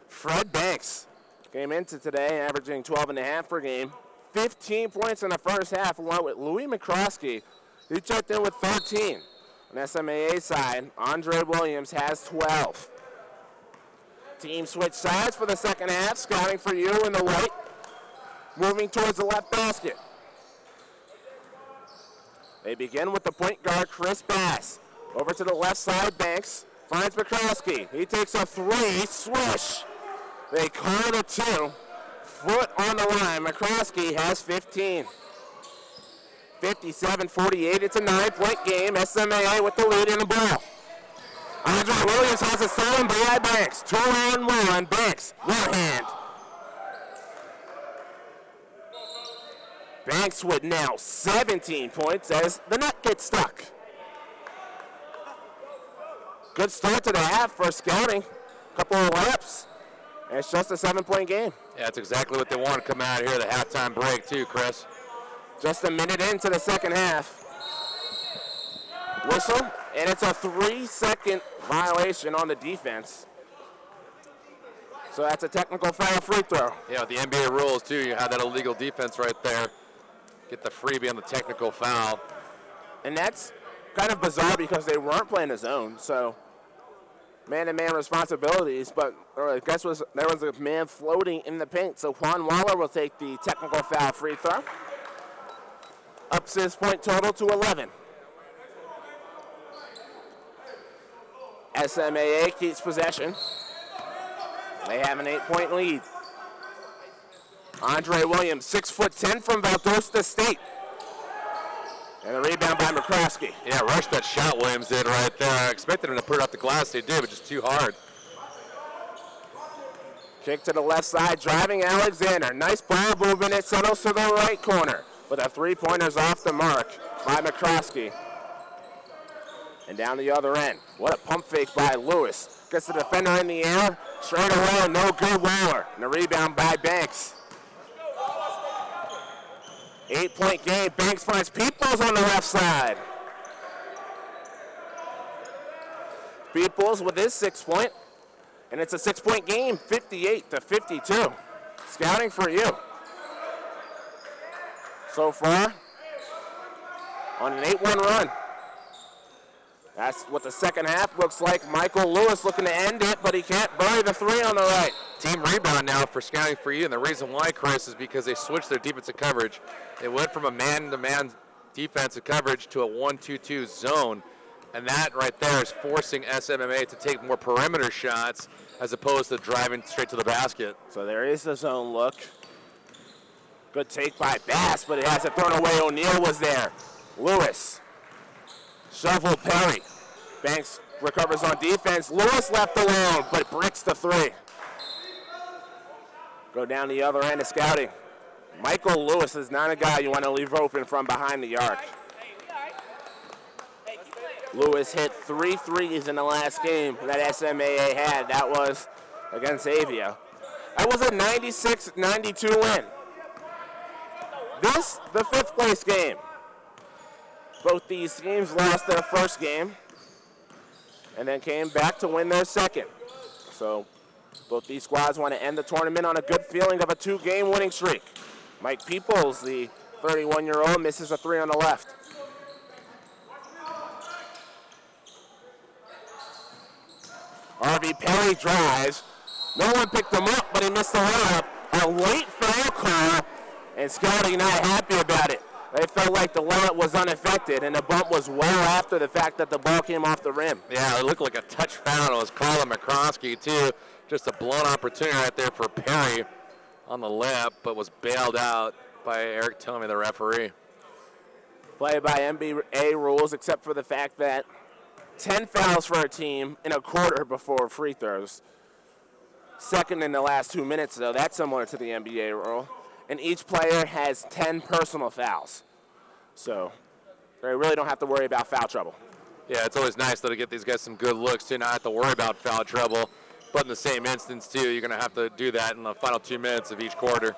Fred Banks came into today averaging 12.5 per game. 15 points in the first half, along with Louis McCroskey. He checked in with 13. On SMAA side, Andre Williams has 12. Team switch sides for the second half. Scouting4u in the white, moving towards the left basket. They begin with the point guard, Chris Bass. Over to the left side, Banks finds McCroskey. He takes a 3, swish. They call it a 2. Foot on the line. McCroskey has 15. 57-48. It's a 9-point game. SMAA with the lead in the ball. Andre Williams has a stolen by Banks. 2-on-1. Banks, one hand. Banks with now 17 points as the net gets stuck. Good start to the half for Scouting. Couple of laps, and it's just a 7-point game. Yeah, that's exactly what they want to come out here, the halftime break too, Chris. Just a minute into the second half. Whistle, and it's a 3-second violation on the defense. So that's a technical foul free throw. Yeah, the NBA rules too, you have that illegal defense right there. Get the freebie on the technical foul. And that's kind of bizarre because they weren't playing the zone, so man-to-man responsibilities, but I guess there was a man floating in the paint, so Juan Waller will take the technical foul free throw. Ups his point total to 11. SMAA keeps possession. They have an 8-point lead. Andre Williams, 6'10" from Valdosta State. And a rebound by McCroskey. Yeah, rushed that shot Williams did right there. I expected him to put it off the glass. They did, but just too hard. Kick to the left side, driving Alexander. Nice ball movement. It settles to the right corner. But a three-pointer's off the mark by McCroskey. And down the other end. What a pump fake by Lewis. Gets the defender in the air. Straight away, no good. Waller. And a rebound by Banks. 8-point game. Banks finds Peoples on the left side. Peoples with his 6-point. And it's a 6-point game, 58-52. Scouting for you. So far, on an 8-1 run. That's what the second half looks like. Michael Lewis looking to end it, but he can't bury the three on the right. Team rebound now for Scouting for you, and the reason why, Chris, is because they switched their defensive coverage. They went from a man-to-man defensive coverage to a 1-2-2 zone, and that right there is forcing SMAA to take more perimeter shots as opposed to driving straight to the basket. So there is the zone look. Good take by Bass, but it has it thrown away. O'Neal was there. Lewis. Shovel Perry. Banks recovers on defense. Lewis left alone, but bricks the three. Go down the other end of Scouting. Michael Lewis is not a guy you want to leave open from behind the arc. Lewis hit 3 threes in the last game that SMAA had. That was against Avia. That was a 96-92 win. This, the 5th place game. Both these teams lost their first game and then came back to win their second. So both these squads want to end the tournament on a good feeling of a 2-game winning streak. Mike Peoples, the 31-year-old, misses a 3 on the left. RV Perry drives. No one picked him up, but he missed the layup. A late foul call, and Scouting not happy about it. They felt like the layup was unaffected, and the bump was well after the fact that the ball came off the rim. Yeah, it looked like a touch foul. It was Colin McCroskey, too. Just a blown opportunity right there for Perry on the lip, but was bailed out by Eric Tomey, the referee. Play by NBA rules, except for the fact that 10 fouls for a team in a quarter before free throws. Second in the last 2 minutes, though. That's similar to the NBA rule. And each player has 10 personal fouls. So they really don't have to worry about foul trouble. Yeah, it's always nice, though, to get these guys some good looks, too, not have to worry about foul trouble. But in the same instance, too, you're going to have to do that in the final 2 minutes of each quarter.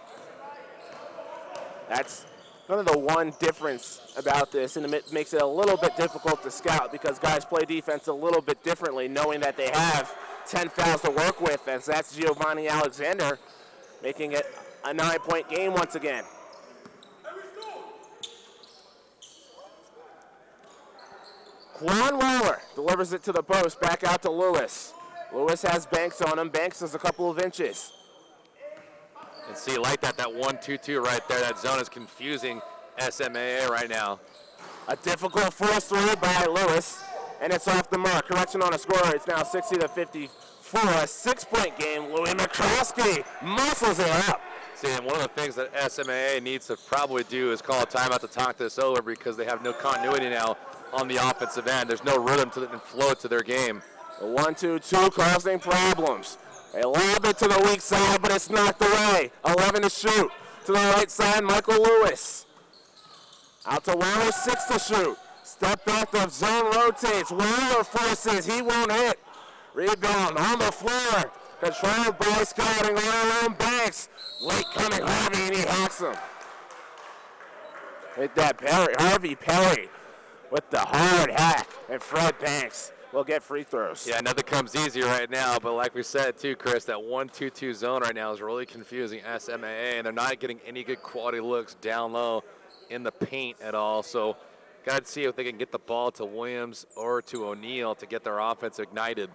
That's kind of the one difference about this, and it makes it a little bit difficult to scout because guys play defense a little bit differently, knowing that they have 10 fouls to work with, as that's Giovanni Alexander, making it a 9-point game once again. Quan Waller delivers it to the post, back out to Lewis. Lewis has Banks on him. Banks is a couple of inches. And see, like that 1-2-2 right there, that zone is confusing SMAA right now. A difficult force three by Lewis, and it's off the mark. Correction on a score, it's now 60-54. A 6-point game. Louis McCroskey muscles it up. See, and one of the things that SMAA needs to probably do is call a timeout to talk this over because they have no continuity now on the offensive end. There's no rhythm to and flow to their game. The 1-2-2 causing problems. They lob it to the weak side, but it's knocked away. 11 to shoot. To the right side, Michael Lewis. Out to Waller, 6 to shoot. Step back, the zone rotates. Waller forces, he won't hit. Rebound on the floor. Controlled by Scouting all around Banks. Late coming Harvey, and he hacks him. Hit that Perry, Harvey Perry with the hard hack. And Fred Banks will get free throws. Yeah, nothing comes easy right now, but like we said too, Chris, that 1-2-2 zone right now is really confusing SMAA, and they're not getting any good quality looks down low in the paint at all. So got to see if they can get the ball to Williams or to O'Neal to get their offense ignited.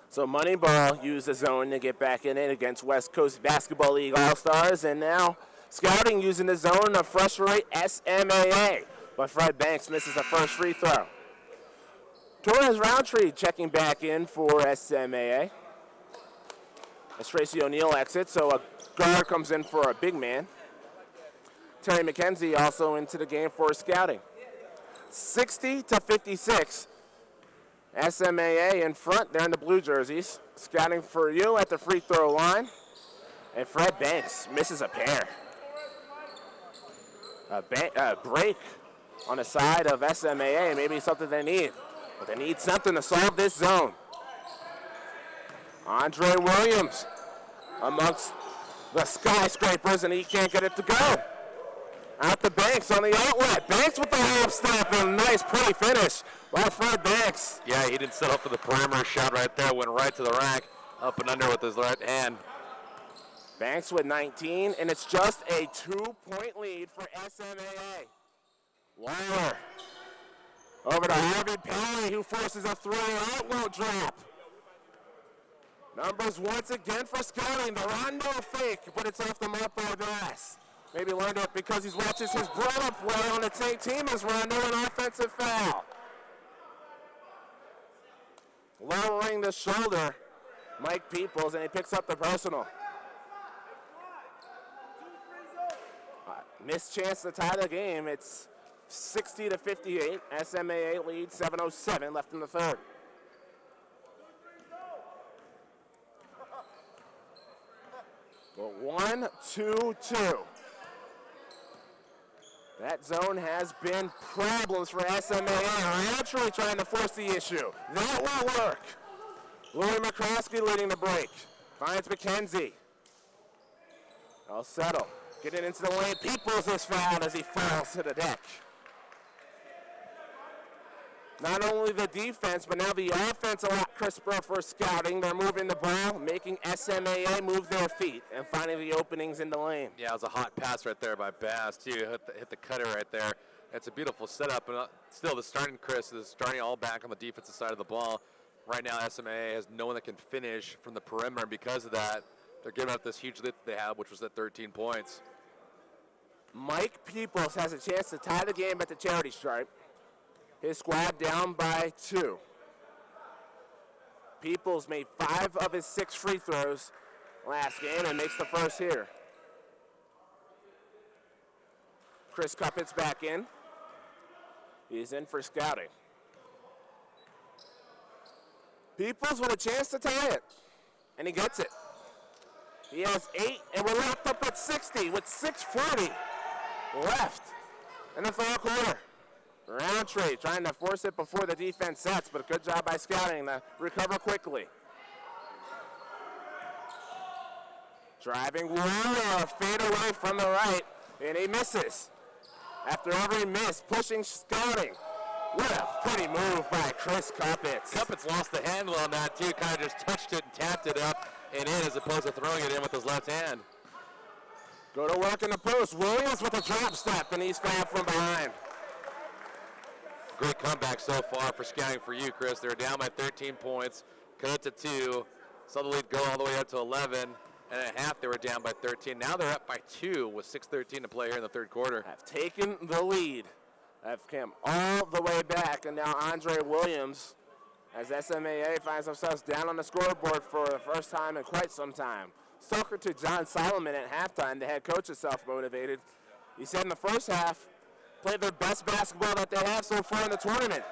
So Moneyball used the zone to get back in it against West Coast Basketball League All-Stars, and now Scouting using the zone to frustrate SMAA. But Fred Banks misses the first free throw. Torres Roundtree checking back in for SMAA. As Tracy O'Neal exits, so a guard comes in for a big man. Terry McKenzie also into the game for Scouting. 60-56. SMAA in front there in the blue jerseys. Scouting4u at the free throw line. And Fred Banks misses a pair. A break on the side of SMAA, maybe something they need. But they need something to solve this zone. Andre Williams amongst the skyscrapers, and he can't get it to go. Out to Banks on the outlet. Banks with the hop step and a nice, pretty finish by Fred Banks. Yeah, he didn't settle for the perimeter shot right there. Went right to the rack, up and under with his right hand. Banks with 19, and it's just a 2-point lead for SMAA. Waller over to Harvey Perry, who forces a three-out, won't drop. Numbers once again for Scouting. The Rondo fake, but it's off the Marlboro glass. Maybe learned it because he watches his brother play on the same team as Rondo, an offensive foul. Lowering the shoulder, Mike Peoples, and he picks up the personal. Missed chance to tie the game. It's 60-58. SMAA lead, 7:07 left in the third. Well, 1-2-2. That zone has been problems for SMAA. Roundtree trying to force the issue. That will work. Louis McCroskey leading the break. Finds McKenzie. I'll settle. Getting into the lane. Peoples is fouled as he falls to the deck. Not only the defense, but now the offense a lot crisper for Scouting. They're moving the ball, making SMAA move their feet and finding the openings in the lane. Yeah, it was a hot pass right there by Bass, too. Hit the cutter right there. It's a beautiful setup. And still, the starting, Chris, is starting all back on the defensive side of the ball. Right now, SMAA has no one that can finish from the perimeter. And because of that, they're giving up this huge lead that they have, which was at 13 points. Mike Peoples has a chance to tie the game at the charity stripe. His squad down by 2. Peoples made 5 of his 6 free throws last game and makes the first here. Chris Cuppets back in. He's in for Scouting. Peoples with a chance to tie it, and he gets it. He has 8, and we're wrapped up at 60 with 6:40 left in the third quarter. Roundtree trying to force it before the defense sets, but a good job by Scouting to recover quickly. Driving Waller, fade away from the right, and he misses. After every miss, pushing Scouting. What a pretty move by Chris Cuppets. Cuppets lost the handle on that, too. Kind of just touched it and tapped it up and in as opposed to throwing it in with his left hand. Go to work in the post. Williams with a drop step, and he's fouled from behind. Great comeback so far for Scouting4u, Chris. They were down by 13 points, cut it to 2, saw the lead go all the way up to 11, and at half they were down by 13. Now they're up by 2 with 6:13 to play here in the third quarter. Have taken the lead. Have come all the way back, and now Andre Williams, as SMAA finds themselves down on the scoreboard for the first time in quite some time. Soccer to John Solomon at halftime. The head coach is self-motivated. He said in the first half, played their best basketball that they have so far in the tournament.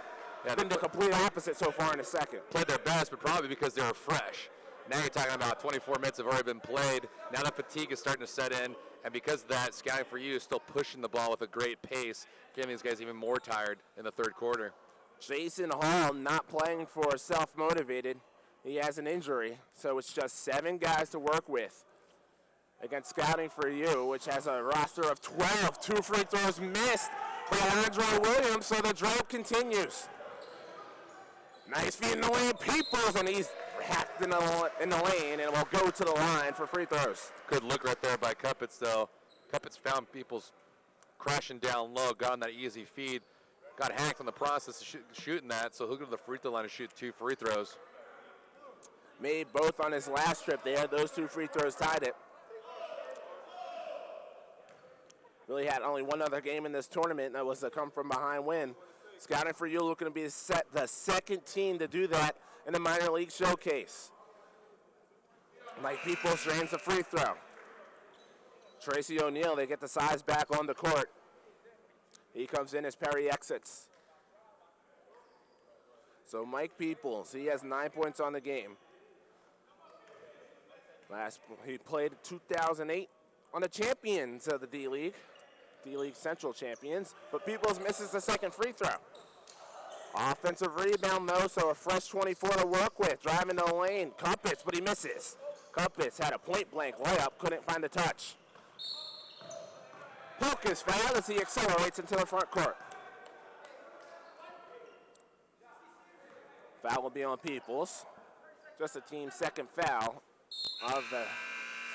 Yeah, been the complete opposite so far in the second. Played their best, but probably because they were fresh. Now you're talking about 24 minutes have already been played. Now the fatigue is starting to set in, And because of that, Scouting4u is still pushing the ball with a great pace, getting these guys even more tired in the third quarter. Jason Hall not playing for self-motivated. He has an injury, so it's just 7 guys to work with against Scouting4u, which has a roster of 12. 2 free throws missed by Andre Williams, so the drought continues. Nice feed in the lane, Peoples, and he's hacked in the lane and will go to the line for free throws. Good look right there by Cuppets, though. Cuppets found Peoples crashing down low, got on that easy feed, got hacked in the process of shooting that, so he'll go to the free throw line and shoot 2 free throws. Made both on his last trip there. Those 2 free throws tied it. Really had only one other game in this tournament, and that was a come-from-behind win. Scouting4u looking to be the second team to do that in the minor league showcase. Mike Peoples drains the free throw. Tracy O'Neal, they get the size back on the court. He comes in as Perry exits. So Mike Peoples, he has 9 points on the game. He played 2008 on the champions of the D-League Central champions, but Peoples misses the second free throw. Offensive rebound though, so a fresh 24 to work with. Driving the lane, Cuppets, but he misses. Cuppets had a point-blank layup, couldn't find the touch. Polk is fouled as he accelerates into the front court. Foul will be on Peoples. Just a team's second foul of the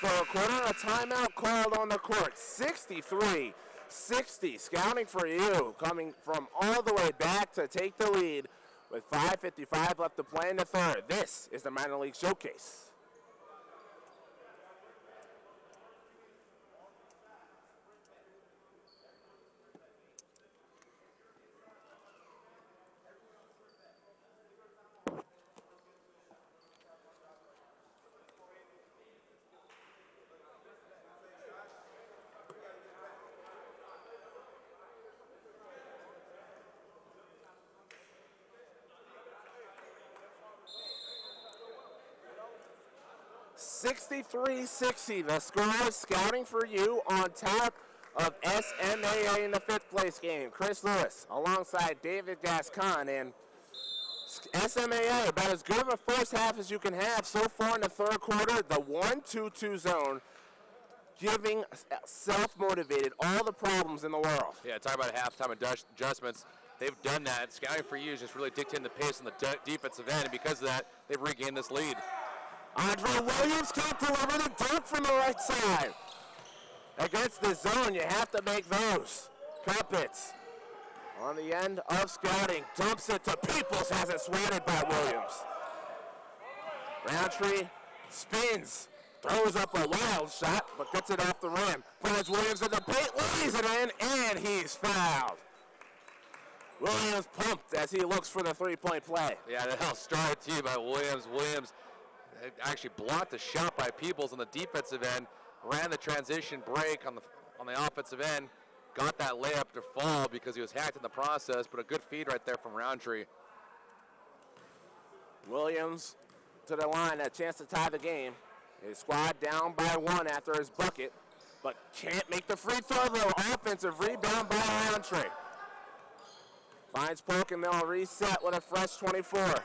third quarter. A timeout called on the court. 63-60. Scouting4u coming from all the way back to take the lead with 5:55 left to play in the third. This is the minor league showcase. (63-60). The score is Scouting4u on top of SMAA in the 5th place game. Chris Lewis alongside David Gascon, and SMAA about as good of a first half as you can have so far in the third quarter. The 1-2-2 zone giving self-motivated all the problems in the world. Yeah, talk about halftime adjustments. They've done that. Scouting4u is just really dictating the pace on the defensive end, and because of that, they've regained this lead. Andre Williams can't deliver the dunk from the right side. Against the zone, you have to make those. Cuppets on the end of Scouting, dumps it to Peoples, has it swatted by Williams. Roundtree spins, throws up a wild shot, but gets it off the rim. Finds Williams in the paint, lays it in, and he's fouled. Williams pumped as he looks for the three-point play. Yeah, that'll start too by Williams. Williams actually blocked the shot by Peoples on the defensive end, ran the transition break on the offensive end, got that layup to fall because he was hacked in the process, but a good feed right there from Roundtree. Williams to the line, a chance to tie the game. His squad down by 1 after his bucket, but can't make the free throw though. Offensive rebound by Roundtree. Finds Polk and they'll reset with a fresh 24.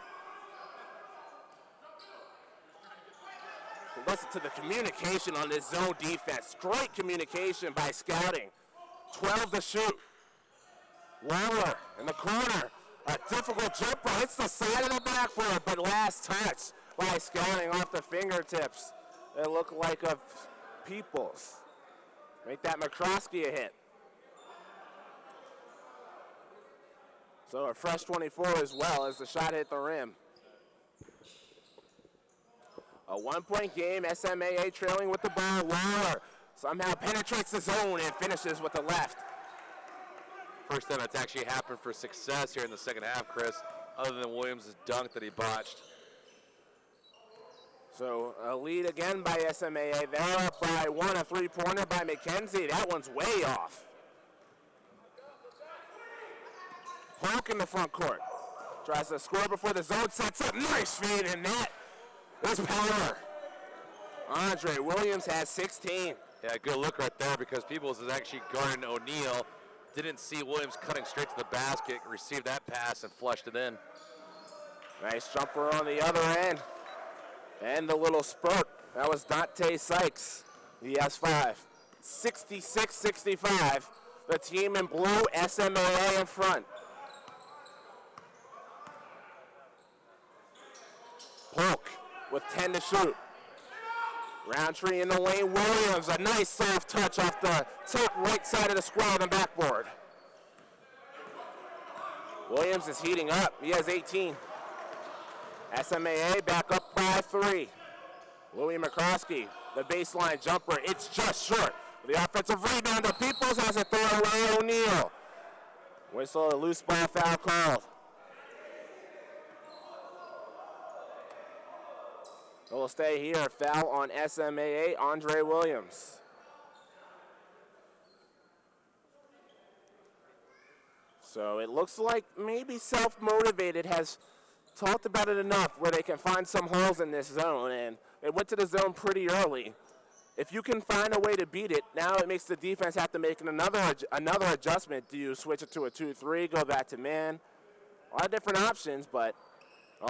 Listen to the communication on this zone defense. Great communication by Scouting. 12 to shoot. Waller in the corner. A difficult jumper. Hits the side of the backboard, but last touch by Scouting off the fingertips. It looked like a Peoples. Make that McCroskey a hit. So a fresh 24 as well as the shot hit the rim. A 1-point game, SMAA trailing with the ball. Waller somehow penetrates the zone and finishes with the left. First time that's actually happened for success here in the second half, Chris, other than Williams' dunk that he botched. So a lead again by SMAA. They're up by 1, a three-pointer by McKenzie. That one's way off. Polk in the front court. Tries to score before the zone sets up. Nice feed, and that is power. Andre Williams has 16. Yeah, Yeah, good look right there because Peoples is actually guarding O'Neal. Didn't see Williams cutting straight to the basket, received that pass and flushed it in. Nice jumper on the other end. And the little spurt. That was Dante Sykes. He has 5. 66-65. The team in blue, SMAA in front. Polk with 10 to shoot. Roundtree in the lane. Williams, a nice soft touch off the top right side of the square on the backboard. Williams is heating up. He has 18. SMAA back up by 3. Louis McCroskey, the baseline jumper. It's just short. The offensive rebound to Peoples has it thrown away. O'Neal. Whistle, a loose ball foul called. We'll stay here. Foul on SMAA, Andre Williams. So it looks like maybe self-motivated has talked about it enough where they can find some holes in this zone, and they went to the zone pretty early. If you can find a way to beat it, now it makes the defense have to make another adjustment. Do you switch it to a 2-3, go back to man? A lot of different options, but it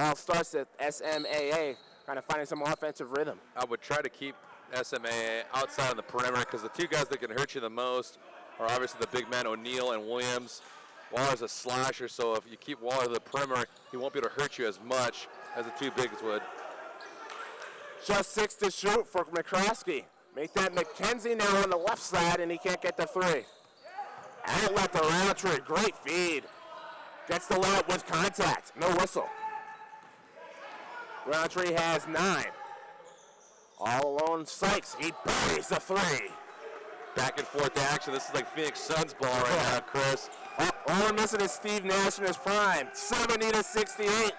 all starts at SMAA kind of finding some offensive rhythm. I would try to keep SMAA outside of the perimeter because the two guys that can hurt you the most are obviously the big men, O'Neal and Williams. Waller's a slasher, so if you keep Waller to the perimeter, he won't be able to hurt you as much as the two bigs would. Just 6 to shoot for McCroskey. Make that McKenzie now on the left side, and he can't get the 3. Outlet to Roundtree, great feed. Gets the layup with contact, no whistle. Roundtree has 9. All alone, Sykes, he buries the 3. Back and forth action. This is like Phoenix Suns ball right now, Chris. All we're missing is Steve Nash in his prime. 70-68.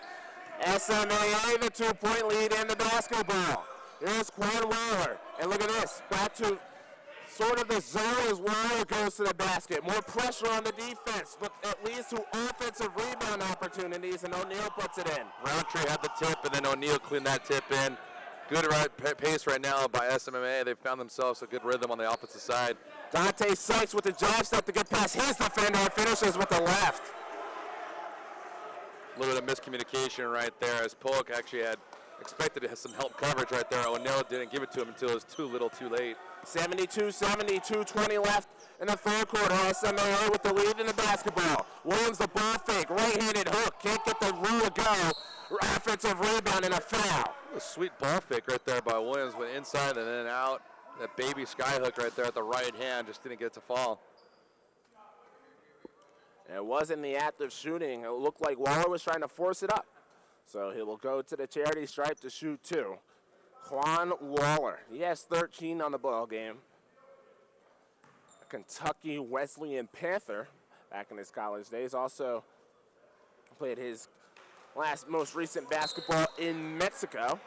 SMAA, the 2-point lead in the basketball. Here's Quan Waller. And look at this. Back to sort of the zone as Waller goes to the basket. More pressure on the defense, but it leads to offensive rebound opportunities, and O'Neal puts it in. Roundtree had the tip, and then O'Neal cleaned that tip in. Good pace right now by SMAA. They've found themselves a good rhythm on the offensive side. Dante Sykes with the jab step to get past his defender and finishes with the left. A little bit of miscommunication right there as Polk actually had expected to have some help coverage right there. O'Neal didn't give it to him until it was too little too late. 72-70, 2:20 left in the third quarter. SMAA with the lead in the basketball. Williams the ball fake, right-handed hook, can't get the room to go. Offensive rebound and a foul. A sweet ball fake right there by Williams, went inside and then out. That baby sky hook right there at the right hand just didn't get it to fall. It wasn't the act of shooting. It looked like Waller was trying to force it up. So he will go to the charity stripe to shoot 2. Quan Waller, he has 13 on the ball game. A Kentucky Wesleyan Panther back in his college days. Also played his most recent basketball in Mexico.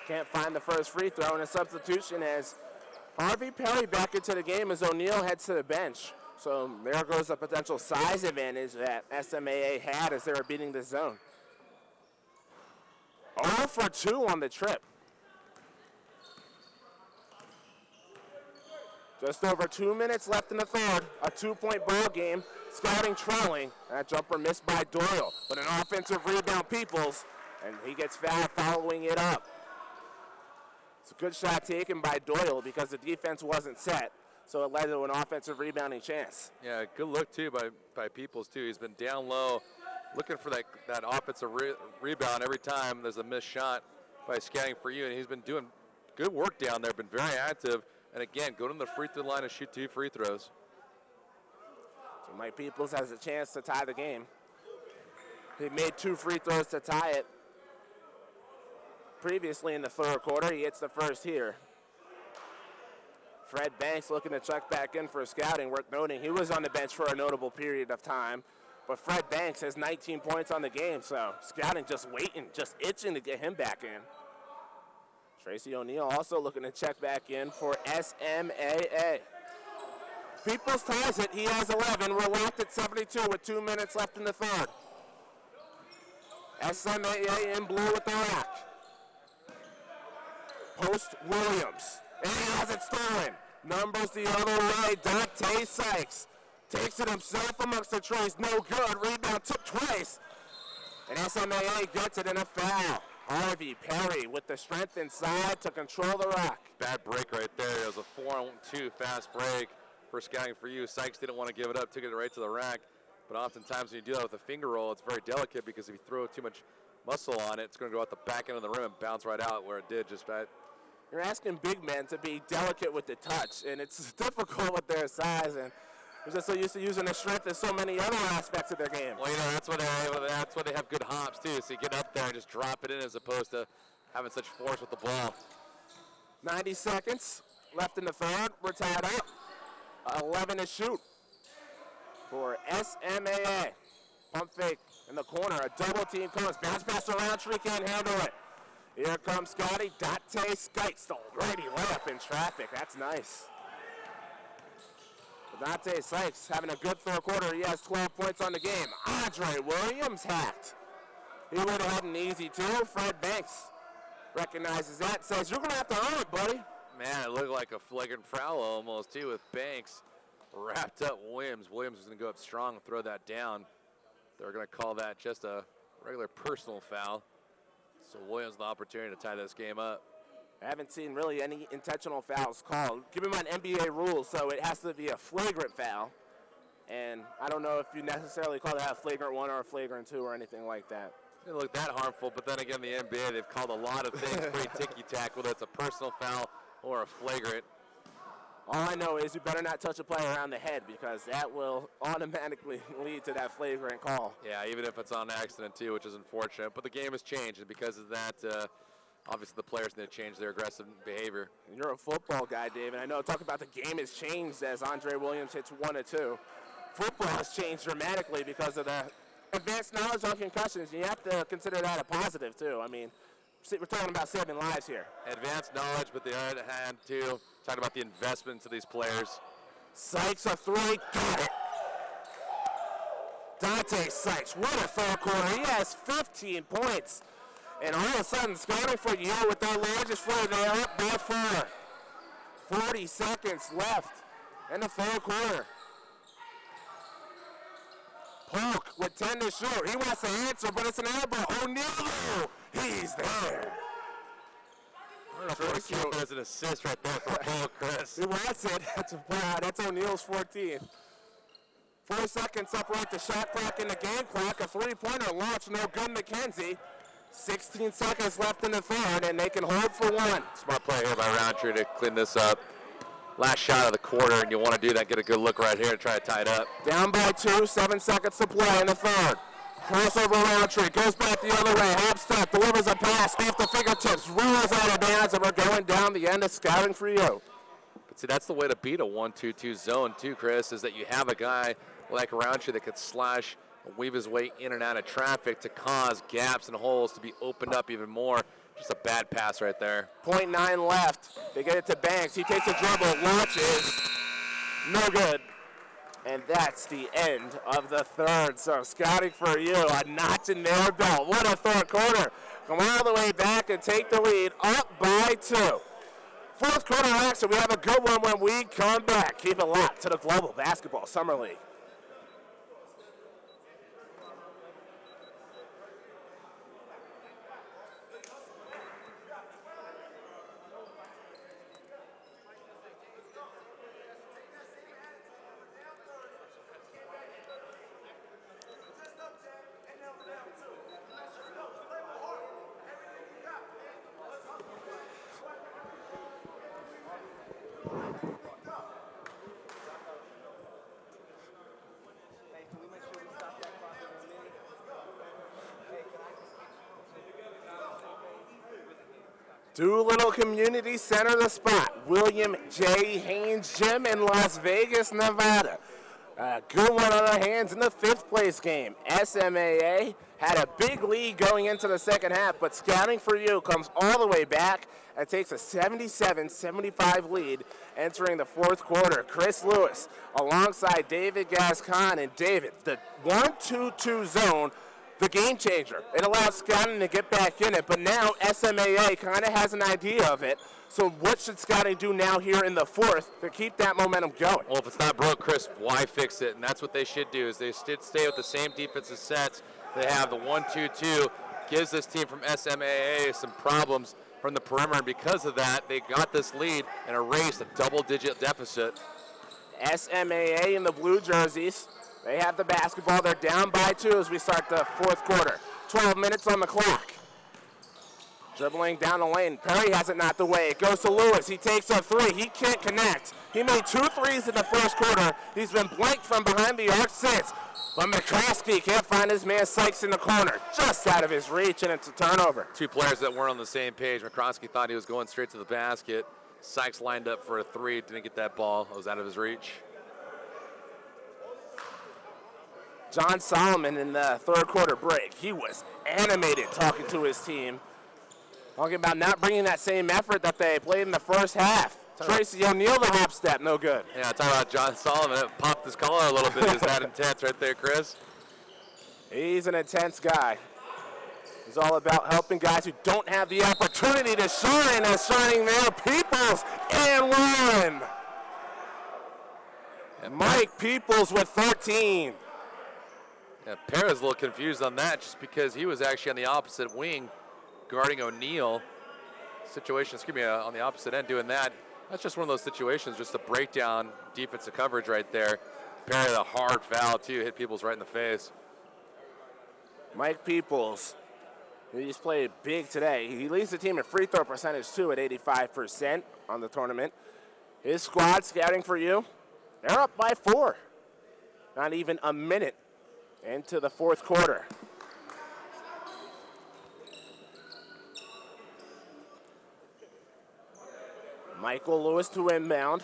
Can't find the first free throw, and a substitution as Harvey Perry back into the game as O'Neal heads to the bench. So there goes the potential size advantage that SMAA had as they were beating the zone. 0 for 2 on the trip. Just over 2 minutes left in the third. A 2-point ball game. Scouting trailing. That jumper missed by Doyle. But an offensive rebound, Peoples. And he gets fouled following it up. It's a good shot taken by Doyle because the defense wasn't set. So it led to an offensive rebounding chance. Yeah, good look too by Peoples too. He's been down low, looking for that offensive rebound every time there's a missed shot by Scouting4u, and he's been doing good work down there, been very active, and again, go to the free throw line and shoot 2 free throws. So Mike Peoples has a chance to tie the game. He made 2 free throws to tie it previously in the third quarter. He hits the first here. Fred Banks looking to check back in for Scouting. Worth noting he was on the bench for a notable period of time. But Fred Banks has 19 points on the game, so Scouting just waiting, just itching to get him back in. Tracy O'Neal also looking to check back in for SMAA. Peoples ties it. He has 11. We're locked at 72 with 2 minutes left in the third. SMAA in blue with the rack. Post Williams. And he has it stolen. Numbers the other way. Dante Sykes takes it himself amongst the trees. No good. Rebound tipped twice. And SMAA gets it in a foul. Harvey Perry with the strength inside to control the rock. Bad break right there. It was a 4-on-2 fast break for Scouting4u. Sykes didn't want to give it up, took it right to the rack. But oftentimes when you do that with a finger roll, it's very delicate because if you throw too much muscle on it, it's going to go out the back end of the rim and bounce right out where it did just right. You're asking big men to be delicate with the touch, and it's difficult with their size, and they're just so used to using their strength in so many other aspects of their game. Well, you know, that's why they have good hops, too. So you get up there and just drop it in as opposed to having such force with the ball. 90 seconds left in the third. We're tied up. 11 to shoot for SMAA. Pump fake in the corner. A double team comes. Bounce pass around. Tree can't handle it. Here comes Scotty. Dante Sykes, the righty layup in traffic. That's nice. Dante Sykes having a good third quarter. He has 12 points on the game. Andre Williams hacked. He would have had an easy two. Fred Banks recognizes that. Says, you're going to have to earn it, buddy. Man, it looked like a flagrant foul almost, too, with Banks wrapped up Williams. Williams was going to go up strong and throw that down. They're going to call that just a regular personal foul. So Williams the opportunity to tie this game up. I haven't seen really any intentional fouls called. Keep in mind NBA rules, so it has to be a flagrant foul. And I don't know if you necessarily call that a flagrant 1 or a flagrant 2 or anything like that. It didn't look that harmful, but then again, the NBA, they've called a lot of things pretty ticky-tack, whether it's a personal foul or a flagrant. All I know is you better not touch a player around the head because that will automatically lead to that flagrant call. Yeah, even if it's on accident, too, which is unfortunate. But the game has changed, and because of that, obviously the players need to change their aggressive behavior. You're a football guy, David. I know talk about the game has changed as Andre Williams hits 1 or 2. Football has changed dramatically because of the advanced knowledge on concussions. You have to consider that a positive, too. I mean, we're talking about saving lives here. Advanced knowledge, but the other hand, too, talking about the investment into these players. Sykes a 3, got it. Dante Sykes, what a third quarter. He has 15 points. And all of a sudden, Scouting4u with their largest lead, they're up by 4. 40 seconds left in the third quarter. Polk with 10 to shoot. He wants to answer, but it's an elbow. O'Neal, he's there. I don't know if you want as an assist right there for Polk, Chris. He wants it. That's O'Neal's 14th. 4 seconds separate the shot clock and the game clock. A three-pointer launch, no good, McKenzie. 16 seconds left in the third, and they can hold for 1. Smart play here by Roundtree to clean this up. Last shot of the quarter, and you want to do that, get a good look right here and try to tie it up. Down by 2, 7 seconds to play in the third. Crossover Roundtree, goes back the other way, hop step, delivers a pass off the fingertips, rolls out of bounds, and we're going down the end of Scouting4u. But see, that's the way to beat a 1-2-2 zone too, Chris, is that you have a guy like Roundtree that could slash and weave his way in and out of traffic to cause gaps and holes to be opened up even more. Just a bad pass right there. 0.9 left. They get it to Banks. He takes a dribble, launches. No good. And that's the end of the third. So Scouting4u, a notch in their belt. What a third quarter. Come all the way back and take the lead, up by 2. Fourth quarter action. We have a good one when we come back. Keep it locked to the Global Basketball Summer League. Doolittle Community Center, the spot. William J. Haynes Gym in Las Vegas, Nevada. A good one on our hands in the 5th place game. SMAA had a big lead going into the second half, but Scouting4u comes all the way back and takes a 77-75 lead entering the 4th quarter. Chris Lewis alongside David Gascon, and David, the 1-2-2 zone the game changer. It allows Scouting to get back in it, but now SMAA kind of has an idea of it. So what should Scouting do now here in the fourth to keep that momentum going? Well, if it's not broke, Chris, why fix it? And that's what they should do, is they should stay with the same defensive sets. They have the 1-2-2, gives this team from SMAA some problems from the perimeter. And because of that, they got this lead and erased a double-digit deficit. SMAA in the blue jerseys. They have the basketball. They're down by 2 as we start the fourth quarter. 12 minutes on the clock. Dribbling down the lane. Perry has it knocked away. It goes to Lewis. He takes a 3. He can't connect. He made 2 threes in the first quarter. He's been blanked from behind the arc since. But McCroskey can't find his man Sykes in the corner. Just out of his reach, and it's a turnover. 2 players that weren't on the same page. McCroskey thought he was going straight to the basket. Sykes lined up for a 3. Didn't get that ball. It was out of his reach. John Solomon in the third quarter break. He was animated talking to his team. Talking about not bringing that same effort that they played in the first half. Tracy O'Neal, the hop step, no good. Yeah, talking about John Solomon. It popped his collar a little bit. Is that intense right there, Chris? He's an intense guy. He's all about helping guys who don't have the opportunity to shine as shining there. Peoples and 1. And Mike Peoples with 13. Yeah, Perez a little confused on that just because he was actually on the opposite wing guarding O'Neal. On the opposite end doing that. That's just one of those situations, just a breakdown defensive coverage right there. Perry, a hard foul too, hit Peoples right in the face. Mike Peoples, he's played big today. He leads the team in free throw percentage too at 85% on the tournament. His squad, Scouting4u, they're up by 4. Not even a minute into the fourth quarter. Michael Lewis to inbound.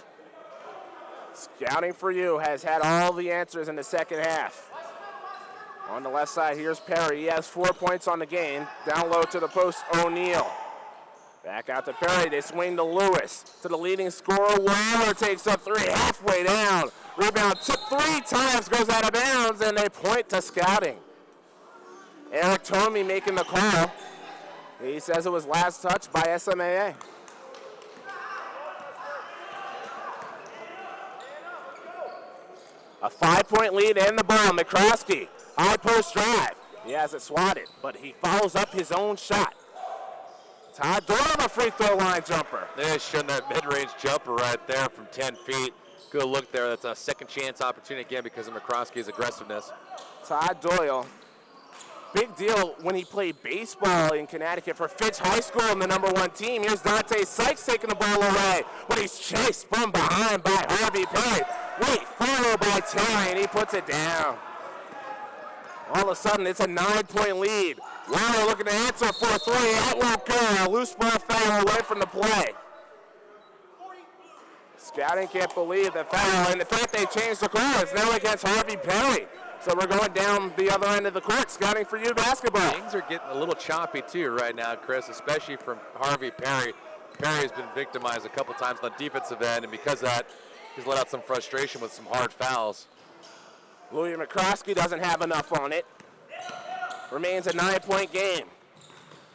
Scouting4u has had all the answers in the second half. On the left side, here's Perry. He has 4 points on the game. Down low to the post, O'Neal. Back out to Perry. They swing to Lewis. To the leading scorer, Waller takes a 3 halfway down. Rebound took 3 times, goes out of bounds, and they point to Scouting. Eric Tomey making the call. He says it was last touch by SMAA. A 5-point lead and the ball. McCroskey, high post drive. He has it swatted, but he follows up his own shot. Todd Doyle, a free throw line jumper. They're showing that mid-range jumper right there from 10 feet. Good look there. That's a second chance opportunity again because of McCroskey's aggressiveness. Todd Doyle, big deal when he played baseball in Connecticut for Fitch High School in the #1 team. Here's Dante Sykes taking the ball away, but he's chased from behind by Harvey Perry. Wait, followed by Terry, and he puts it down. All of a sudden, it's a 9-point lead. Waller looking to answer for a 3. That won't go. A loose ball foul away from the play. Scouting can't believe the foul, and the fact they changed the call is now against Harvey Perry. So we're going down the other end of the court, Scouting4u basketball. Things are getting a little choppy too right now, Chris, especially from Harvey Perry. Perry's been victimized a couple times on the defensive end, and because of that, he's let out some frustration with some hard fouls. Louis McCroskey doesn't have enough on it. Remains a 9-point game.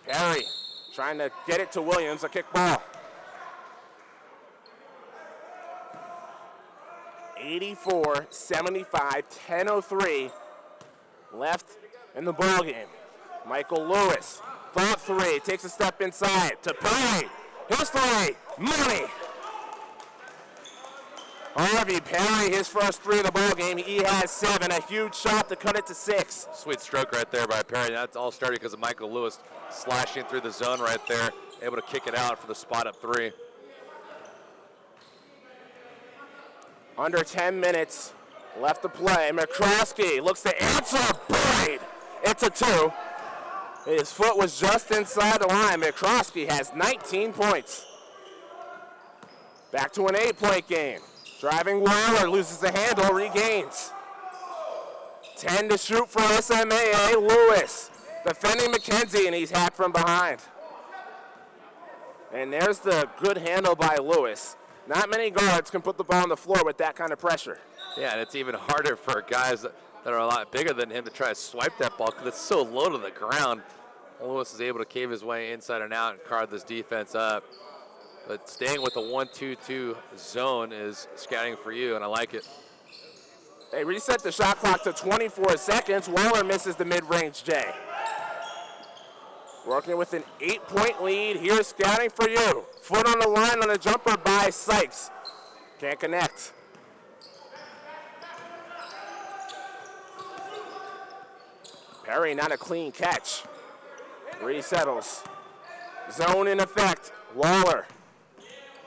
Perry trying to get it to Williams, a kick ball. 84-75, 10:03 left in the ball game. Michael Lewis, thought 3, takes a step inside to Perry. His 3, money. Harvey Perry, his first 3 of the ball game. He has 7, a huge shot to cut it to 6. Sweet stroke right there by Perry. That's all started because of Michael Lewis slashing through the zone right there, able to kick it out for the spot up 3. Under 10 minutes left to play. McCroskey looks to answer. Buried. It's a 2. His foot was just inside the line. McCroskey has 19 points. Back to an 8-point game. Driving Waller, loses the handle, regains. 10 to shoot for SMAA. Lewis defending McKenzie, and he's hacked from behind. And there's the good handle by Lewis. Not many guards can put the ball on the floor with that kind of pressure. Yeah, and it's even harder for guys that are a lot bigger than him to try to swipe that ball because it's so low to the ground. Lewis is able to cave his way inside and out and card this defense up. But staying with the 1-2-2 zone is scouting for you, and I like it. They reset the shot clock to 24 seconds. Waller misses the mid-range J. Working with an 8-point lead. Here's Scouting for you. Foot on the line on a jumper by Sykes. Can't connect. Perry, not a clean catch. Resettles. Zone in effect. Waller.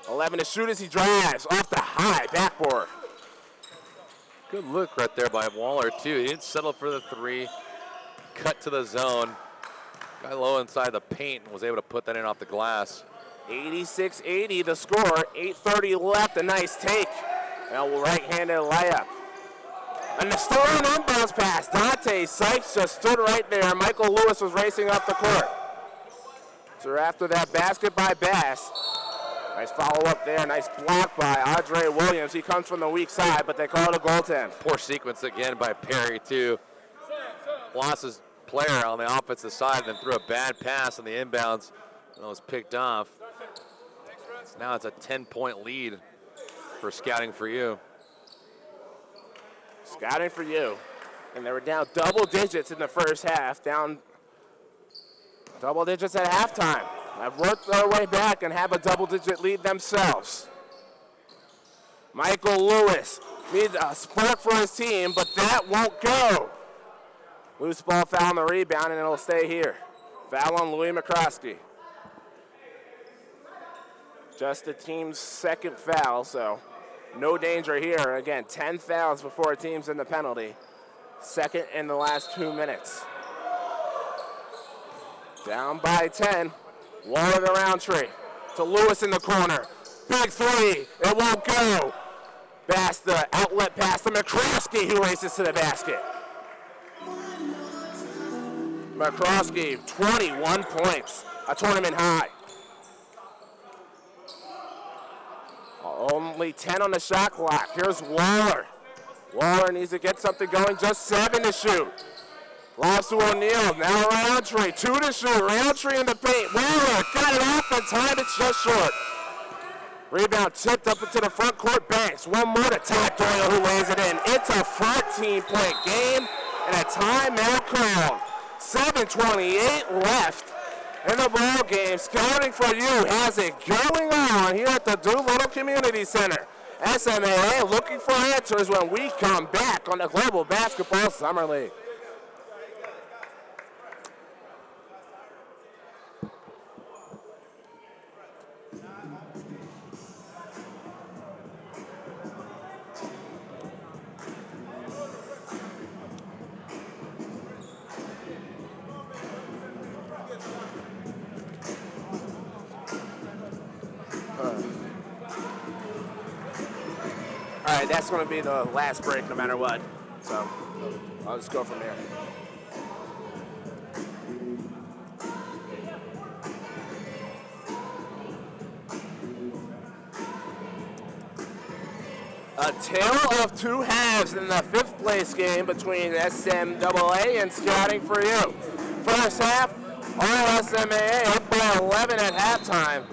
11 to shoot as he drives off the high backboard. Good look right there by Waller, too. He didn't settle for the three. Cut to the zone. Got low inside the paint and was able to put that in off the glass. 86-80 the score. 8:30 left. A nice take. And a right-handed layup. And the stolen inbounds pass. Dante Sykes just stood right there. Michael Lewis was racing up the court. So after that basket by Bass. Nice follow-up there. Nice block by Andre Williams. He comes from the weak side, but they call it a goaltend. Poor sequence again by Perry, too. Lost his player on the offensive side and then threw a bad pass on the inbounds and it was picked off. So now it's a 10-point lead for Scouting for you. Scouting for you. And they were down double digits in the first half. Down double digits at halftime. Have worked their way back and have a double-digit lead themselves. Michael Lewis needs a spark for his team, but that won't go. Loose ball foul on the rebound, and it'll stay here. Foul on Louis McCroskey. Just the team's second foul, so no danger here. Again, 10 fouls before a team's in the penalty. Second in the last 2 minutes. Down by 10. Waller to Roundtree. To Lewis in the corner. Big three. It won't go. Bass the outlet pass to McCroskey, who races to the basket. McCroskey, 21 points. A tournament high. Only 10 on the shot clock. Here's Waller. Waller needs to get something going. Just 7 to shoot. Lost to O'Neal, now Roundtree, 2 to shoot, Roundtree in the paint, Waller got it off in time, it's just short. Rebound tipped up into the front court, Banks, one more to Todd Doyle who lays it in. It's a 14-point game and a timeout called. 7:28 left in the ball game. Scouting for you has it going on here at the Doolittle Community Center. SMAA looking for answers when we come back on the Global Basketball Summer League. All right, that's going to be the last break no matter what. So I'll just go from here. A tale of two halves in the 5th place game between SMAA and Scouting for you. First half, all SMAA up by 11 at halftime.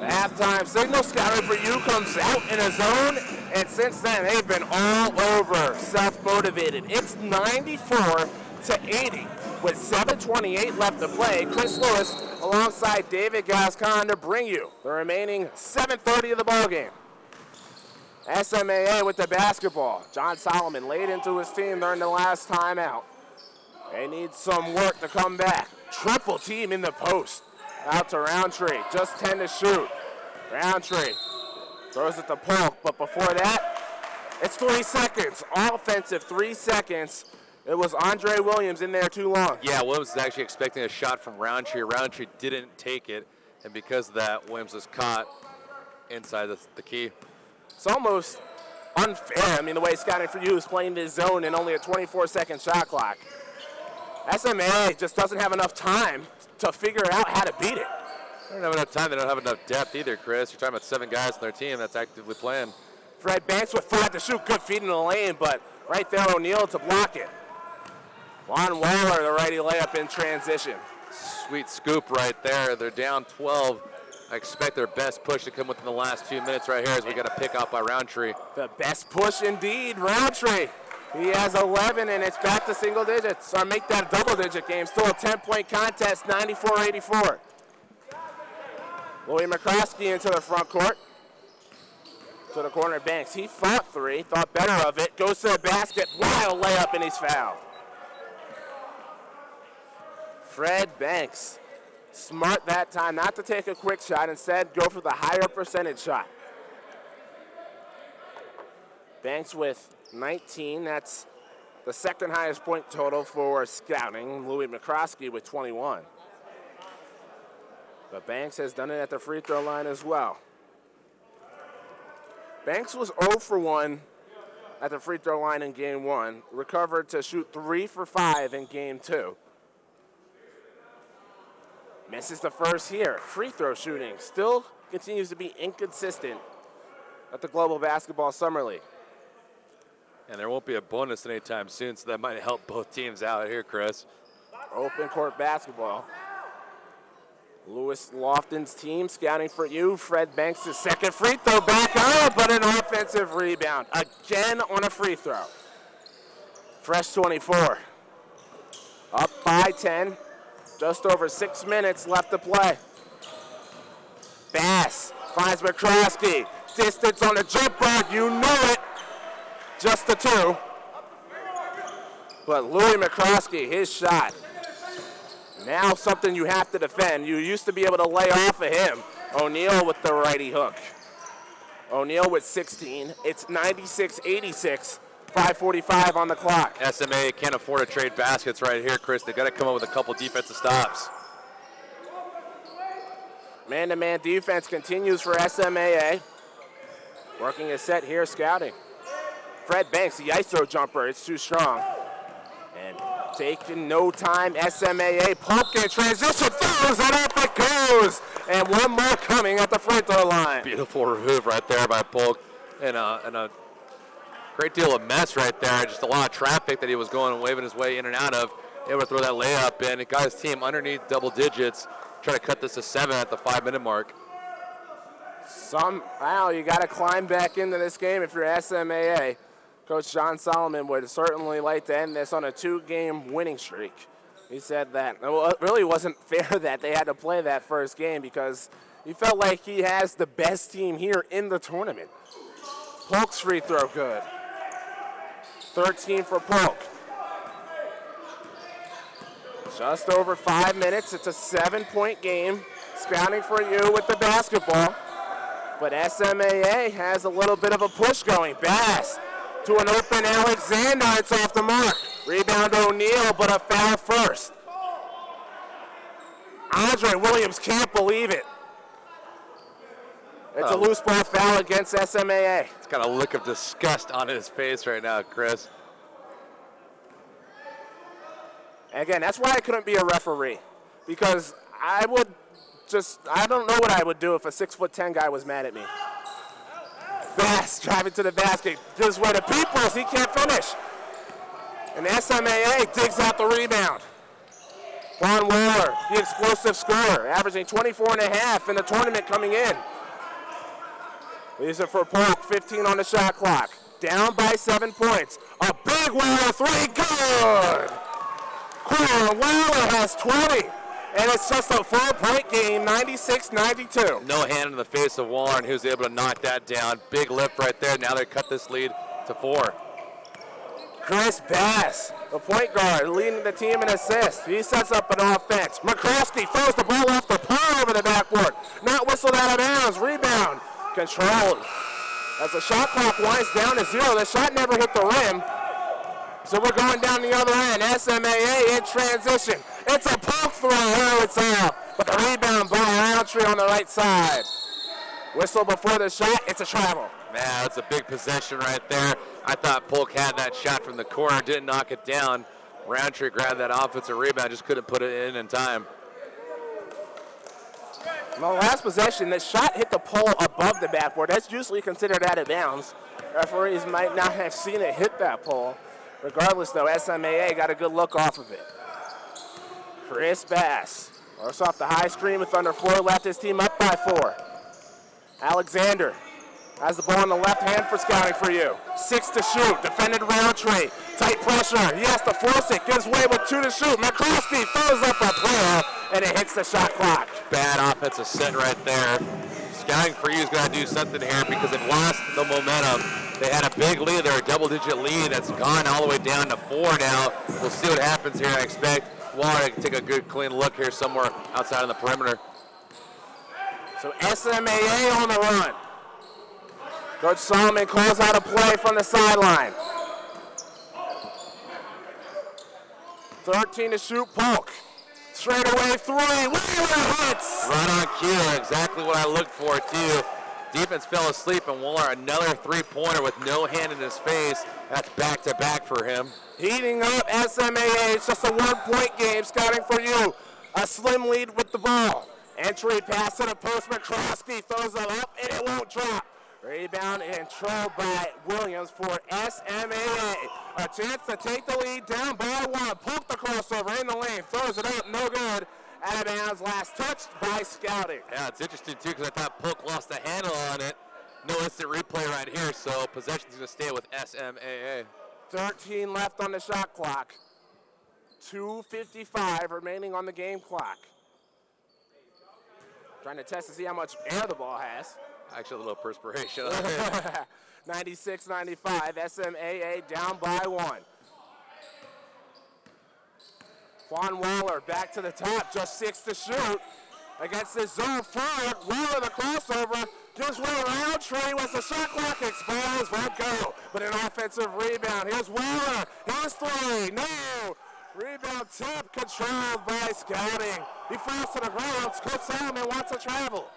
The halftime signal, Scouting for you comes out in a zone, and since then they've been all over, self-motivated. It's 94-80 with 7:28 left to play. Chris Lewis alongside David Gascon to bring you the remaining 7:30 of the ballgame. SMAA with the basketball. John Solomon laid into his team during the last timeout. They need some work to come back. Triple team in the post. Out to Roundtree, just 10 to shoot. Roundtree throws it to Polk, but before that, it's 3 seconds. Offensive 3 seconds. It was Andre Williams in there too long. Yeah, Williams was actually expecting a shot from Roundtree. Roundtree didn't take it, and because of that, Williams was caught inside the key. It's almost unfair. I mean, the way Scouting for you is playing this zone in only a 24-second shot clock. SMAA just doesn't have enough time to figure out how to beat it. They don't have enough time. They don't have enough depth either, Chris. You're talking about 7 guys on their team that's actively playing. Fred Banks with 5 to shoot. Good feed in the lane, but Right there, O'Neal to block it. Juan Waller, the righty layup in transition. Sweet scoop right there. They're down 12. I expect their best push to come within the last 2 minutes right here as we got a pick up by Roundtree. The best push indeed, Roundtree. He has 11 and it's back to single digits. Or make that a double digit game. Still a 10-point contest, 94-84. Louis McCroskey into the front court. To the corner, Banks. He fought three, thought better of it. Goes to the basket, wild layup, and he's fouled. Fred Banks. Smart that time not to take a quick shot, instead go for the higher percentage shot. Banks with 19, that's the second highest point total for Scouting. Louis McCroskey with 21. But Banks has done it at the free throw line as well. Banks was 0 for 1 at the free throw line in game 1, recovered to shoot 3 for 5 in game 2. Misses the first here. Free throw shooting still continues to be inconsistent at the Global Basketball Summer League. And there won't be a bonus anytime soon, so that might help both teams out here, Chris. Open court basketball. Lewis Lofton's team scouting for you. Fred Banks' second free throw back on it, but an offensive rebound. Again on a free throw. Fresh 24. Up by 10. Just over 6 minutes left to play. Bass finds McCroskey. Distance on the jumper, you know it. Just the 2. But Louis McCroskey, his shot. Now something you have to defend. You used to be able to lay off of him. O'Neal with the righty hook. O'Neal with 16. It's 96-86. 5:45 on the clock. SMAA can't afford to trade baskets right here, Chris. They got to come up with a couple defensive stops. Man-to-man defense continues for SMAA. Working a set here, Scouting. Fred Banks, the ISO jumper, it's too strong. And taking no time, SMAA. Pumpkin transition, throws it up, it goes. And one more coming at the free throw line. Beautiful remove right there by Polk. And a great deal of mess right there. Just a lot of traffic that he was going and waving his way in and out of. Able to throw that layup in. It got his team underneath double digits. Trying to cut this to 7 at the 5-minute mark. Somehow you got to climb back into this game if you're SMAA. Coach John Solomon would certainly like to end this on a 2-game winning streak. He said that it really wasn't fair that they had to play that first game because he felt like he has the best team here in the tournament. Polk's free throw good. 13 for Polk. Just over 5 minutes. It's a 7-point game. Scouting for you with the basketball. But SMAA has a little bit of a push going. Bass to an open Alexander. It's off the mark. Rebound O'Neal, but a foul first. Andre Williams can't believe it. It's a loose ball foul against SMAA. It's got a look of disgust on his face right now, Chris. Again, that's why I couldn't be a referee. Because I don't know what I would do if a 6'10" guy was mad at me. Bass driving to the basket. Gives way to Peoples. He can't finish. And SMAA digs out the rebound. Juan Waller, the explosive scorer, averaging 24.5 in the tournament coming in. These are for Polk, 15 on the shot clock. Down by 7 points. A big Waller three, good! Juan Waller has 20. And it's just a 4-point game, 96-92. No hand in the face of Waller, and he was able to knock that down. Big lift right there. Now they cut this lead to 4. Chris Bass, the point guard, leading the team in assists. He sets up an offense. McCroskey throws the ball off the pole over the backboard. Not whistled out of bounds. Rebound. Controlled. As the shot clock winds down to 0, the shot never hit the rim. So we're going down the other end. SMAA in transition. It's a pump throw. Oh, it's off. But the rebound by Roundtree on the right side. Whistle before the shot. It's a travel. Man, that's a big possession right there. I thought Polk had that shot from the corner, didn't knock it down. Roundtree grabbed that offensive rebound, just couldn't put it in time. The last possession, the shot hit the pole above the backboard. That's usually considered out of bounds. Referees might not have seen it hit that pole. Regardless, though, SMAA got a good look off of it. Chris Bass works off the high screen with under 4 left. His team up by 4. Alexander has the ball in the left hand for Scouting4u. 6 to shoot. Defended Roundtree. Tight pressure. He has to force it. Gives way with 2 to shoot. McCroskey throws up a player, and it hits the shot clock. Bad offensive set right there. Scouting4u is going to do something here because they've lost the momentum. They had a big lead there, a double-digit lead that's gone all the way down to 4 now. We'll see what happens here. I expect Waller to take a good, clean look here somewhere outside of the perimeter. So SMAA on the run. Coach Solomon calls out a play from the sideline. 13 to shoot, Polk. Straight away 3, Wheeler hits! Right on cue, exactly what I looked for too. Defense fell asleep and Waller another 3-pointer with no hand in his face. That's back-to-back for him. Heating up SMAA, it's just a 1-point game. Scouting4u, a slim lead with the ball. Entry pass to the post, McCroskey throws it up and it won't drop. Rebound and control by Williams for SMAA. A chance to take the lead down by 1. Polk the crossover in the lane, throws it up, no good. Out of bounds, last touched by Scouting. Yeah, it's interesting too because I thought Polk lost the handle on it. No instant replay right here, so possession's going to stay with SMAA. 13 left on the shot clock. 2:55 remaining on the game clock. Trying to test to see how much air the ball has. Actually, a little perspiration. 96-95, SMAA down by 1. Quan Waller back to the top, just 6 to shoot. Against the zone forward, Waller the crossover, gives way around Trey as the shot clock expires, won't go. But an offensive rebound, here's Waller, here's 3, no! Rebound tip controlled by Scouting. He falls to the ground, Coach Solomon wants to travel.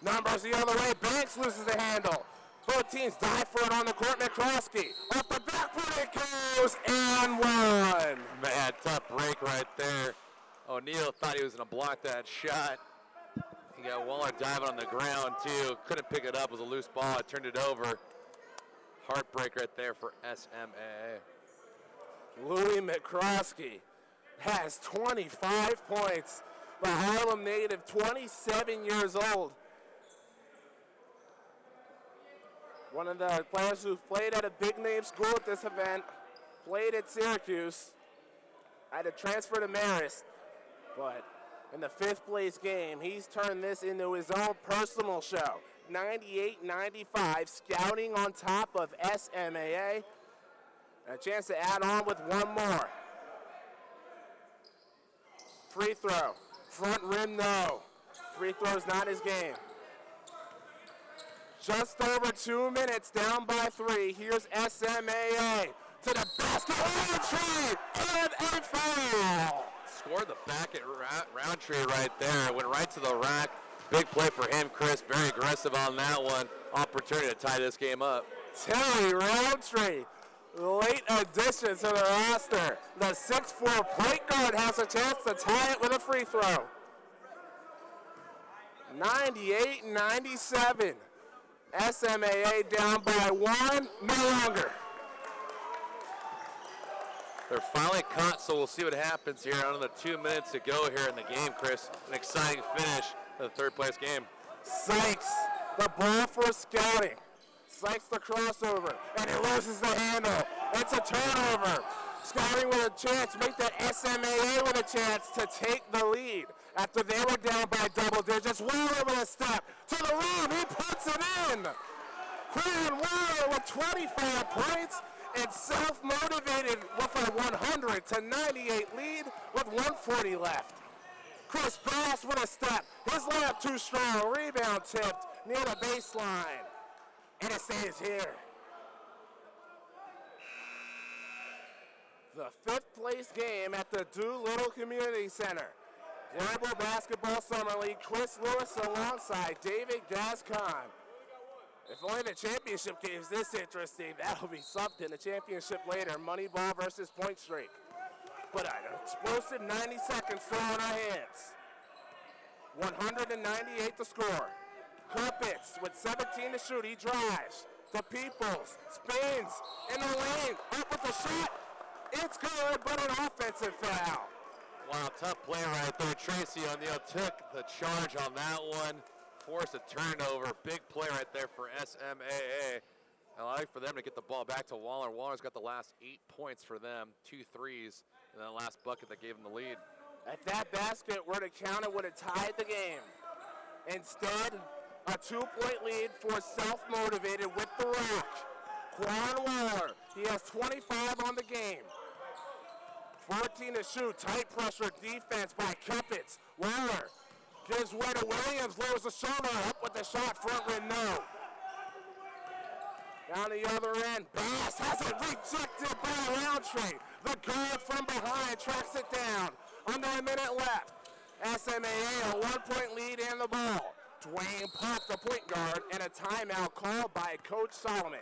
Numbers the other way, Banks loses the handle. Both teams dive for it on the court, McCroskey. Off the backboard it goes, and 1. Man, tough break right there. O'Neal thought he was going to block that shot. He got Waller diving on the ground, too. Couldn't pick it up. It was a loose ball. It turned it over. Heartbreak right there for SMAA. Louis McCroskey has 25 points. The Harlem native, 27 years old. One of the players who played at a big-name school at this event, played at Syracuse, had to transfer to Marist, but in the 5th place game, he's turned this into his own personal show. 98-95, Scouting on top of SMAA. A chance to add on with 1 more. Free throw, front rim no. Free throw's not his game. Just over 2 minutes, down by 3. Here's SMAA to the basket, Roundtree, and a foul. Scored the back at Roundtree right there. Went right to the rack. Big play for him, Chris. Very aggressive on that one. Opportunity to tie this game up. Terry Roundtree, late addition to the roster. The 6'4" point guard has a chance to tie it with a free throw. 98-97. SMAA down by 1, no longer. They're finally caught, so we'll see what happens here. Under 2 minutes to go here in the game, Chris. An exciting finish of the 3rd place game. Sykes, the ball for Scouting. Sykes the crossover, and he loses the handle. It's a turnover. Scouting with a chance, make that SMAA with a chance to take the lead. After they were down by double digits, Waller with a step to the rim, he puts it in. Quan Waller with 25 points and self-motivated with a 100-98 lead with 1:40 left. Chris Bass with a step, his layup too strong, rebound tipped near the baseline, and it stays here. The 5th place game at the Doolittle Community Center. Global Basketball Summer League, Chris Lewis alongside David Gascon. If only the championship game is this interesting, that'll be something. The championship later, Moneyball versus Point Streak. But an explosive 90 seconds still on our hands. 198 to score. Crumpets with 17 to shoot, he drives. to Peoples. Spins in the lane. Up with the shot. It's good, but an offensive foul. Wow, tough play right there. Tracy O'Neal took the charge on that one. Forced a turnover. Big play right there for SMAA. I like for them to get the ball back to Waller. Waller's got the last 8 points for them. 2 threes, and that last bucket that gave them the lead. If that basket were to count, it would have tied the game. Instead, a 2-point lead for self-motivated with the rock. Quan Waller, he has 25 on the game. 14 to shoot, tight pressure defense by Cuppets. Waller gives way to Williams, lowers the shoulder, up with the shot, front rim, no. Down the other end, Bass has it rejected by Roundtree. The guard from behind tracks it down. Under a minute left. SMAA a 1-point lead and the ball. Dwayne Pop, the point guard, and a timeout called by Coach Solomon.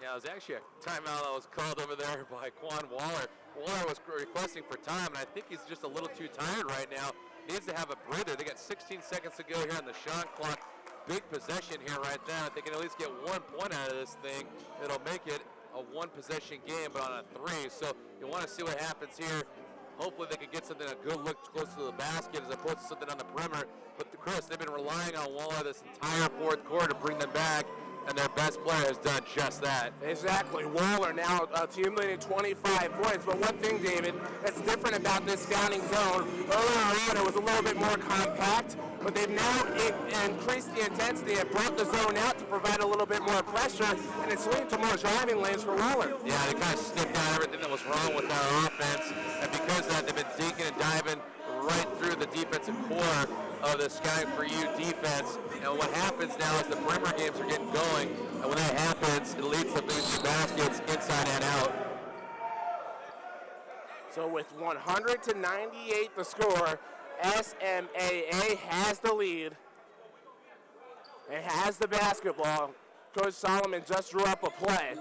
Yeah, it was actually a timeout that was called over there by Quan Waller. Waller was requesting for time, and I think he's just a little too tired right now. He needs to have a breather. They got 16 seconds to go here on the shot clock. Big possession here right now. If they can at least get 1 point out of this thing, it'll make it a 1-possession game, but on a 3. So you want to see what happens here. Hopefully they can get something, a good look close to the basket as opposed to something on the perimeter. But Chris, they've been relying on Waller this entire fourth quarter to bring them back, and their best player has done just that. Exactly. Waller now team leading 25 points. But one thing, David, that's different about this scouting zone, earlier on it was a little bit more compact, but they've now increased the intensity and brought the zone out to provide a little bit more pressure, and it's leading to more driving lanes for Waller. Yeah, they kind of sniffed out everything that was wrong with our offense, and because of that, they've been digging and diving right through the defensive core of the Scouting4u defense. And what happens now is the perimeter games are getting going, and when that happens, it leads to boosted baskets inside and out. So with 100 to 98 the score, SMAA has the lead and has the basketball. Coach Solomon just drew up a play.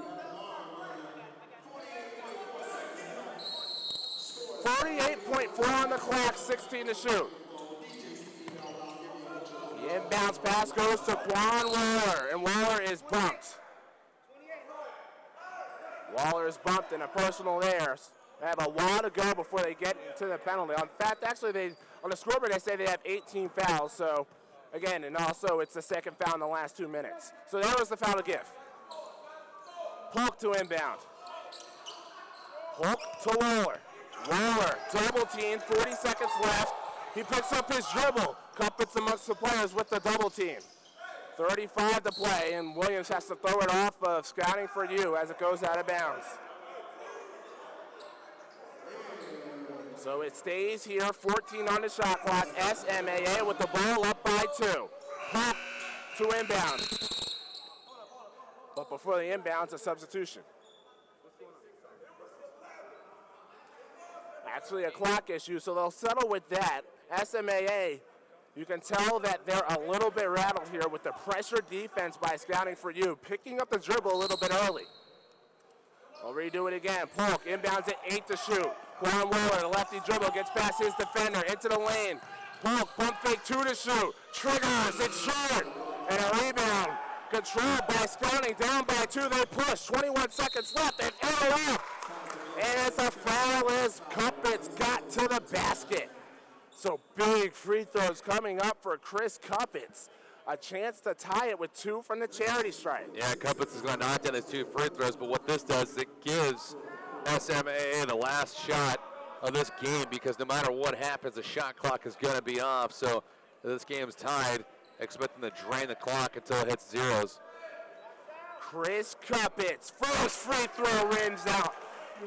48.4 on the clock, 16 to shoot. The inbounds pass goes to Quan Waller, and Waller is bumped. Waller is bumped in a personal error. They have a while to go before they get to the penalty. In fact, actually, on the scoreboard, they say they have 18 fouls. So, again, and also it's the second foul in the last 2 minutes. So that was the foul to give. Polk to inbound. Polk to Waller. Waller, double team, 40 seconds left. He picks up his dribble. Cuppets amongst the players with the double team. 35 to play, and Williams has to throw it off of Scouting4u as it goes out of bounds. So it stays here, 14 on the shot clock. SMAA with the ball up by 2. Pop to inbound. But before the inbounds, a substitution. Actually a clock issue, so they'll settle with that. SMAA, you can tell that they're a little bit rattled here with the pressure defense by Scouting4u, picking up the dribble a little bit early. We'll redo it again. Polk inbounds at 8 to shoot. Quan Waller, the lefty dribble, gets past his defender into the lane. Polk pump fake 2 to shoot. Triggers, it's short. And a rebound controlled by Scouting, down by 2. They push. 21 seconds left. They've added up. And it's a foul as Cuppets got to the basket. So big free throws coming up for Chris Cuppets. A chance to tie it with 2 from the charity stripe. Yeah, Cuppets is going to knock down his 2 free throws, but what this does is it gives SMAA the last shot of this game because no matter what happens, the shot clock is going to be off. So this game's tied, expect them to drain the clock until it hits zeros. Chris Cuppets, first free throw rims out.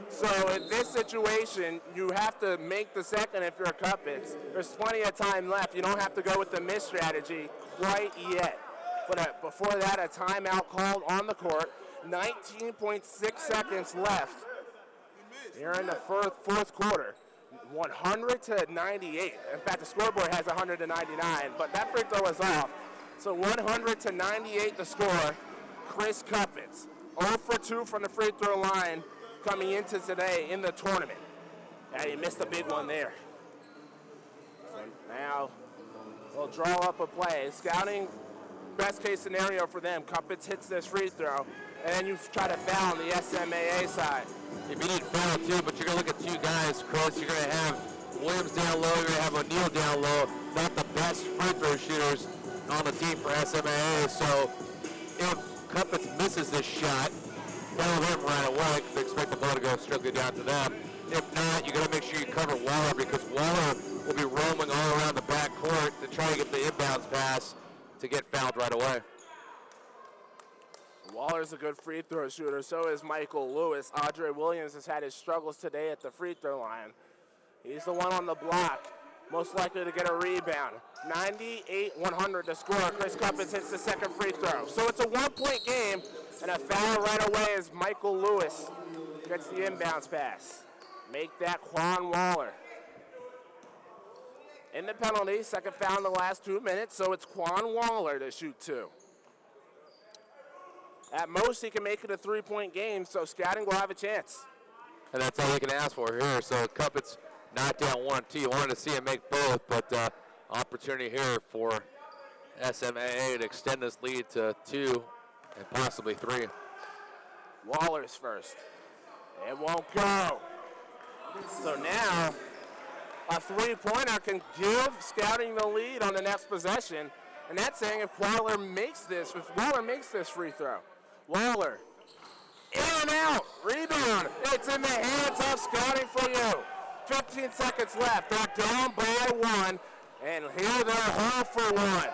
So in this situation, you have to make the second if you're Cuppets. There's plenty of time left. You don't have to go with the miss strategy quite yet. But before that, a timeout called on the court. 19.6 seconds left here in the fourth quarter. 100 to 98. In fact, the scoreboard has 100 to 99, but that free throw is off. So 100 to 98 the score. Chris Cuppets, 0 for 2 from the free throw line coming into today in the tournament. Yeah, he missed a big one there. So now we'll draw up a play. Scouting, best case scenario for them. Cuppets hits this free throw. and then you try to foul on the SMAA side. If you need foul too, but you're going to look at two guys, Chris. You're going to have Williams down low. You're going to have O'Neal down low. Not the best free throw shooters on the team for SMAA. So if Cuppets misses this shot, foul him right away because they expect the ball to go strictly down to them. If not, you got to make sure you cover Waller because Waller will be roaming all around the back court to try to get the inbounds pass to get fouled right away. Waller's a good free throw shooter. So is Michael Lewis. Andre Williams has had his struggles today at the free throw line. He's the one on the block, most likely to get a rebound. 98-100 to score. Chris Cuppets hits the second free throw. So it's a 1-point game, and a foul right away as Michael Lewis gets the inbounds pass. Make that Quan Waller. In the penalty, second foul in the last 2 minutes, so it's Quan Waller to shoot two. At most, he can make it a 3-point game, so Scouting will have a chance. And that's all they can ask for here. So Cuppets not down 1-2. You wanted to see him make both, but opportunity here for SMAA to extend this lead to 2 and possibly 3. Waller's first. It won't go. So now, a 3-pointer can give Scouting the lead on the next possession, and that's saying if Waller makes this free throw. Waller, in and out, rebound. It's in the hands of Scouting4u. 15 seconds left. They're down by 1, and here they're home for 1.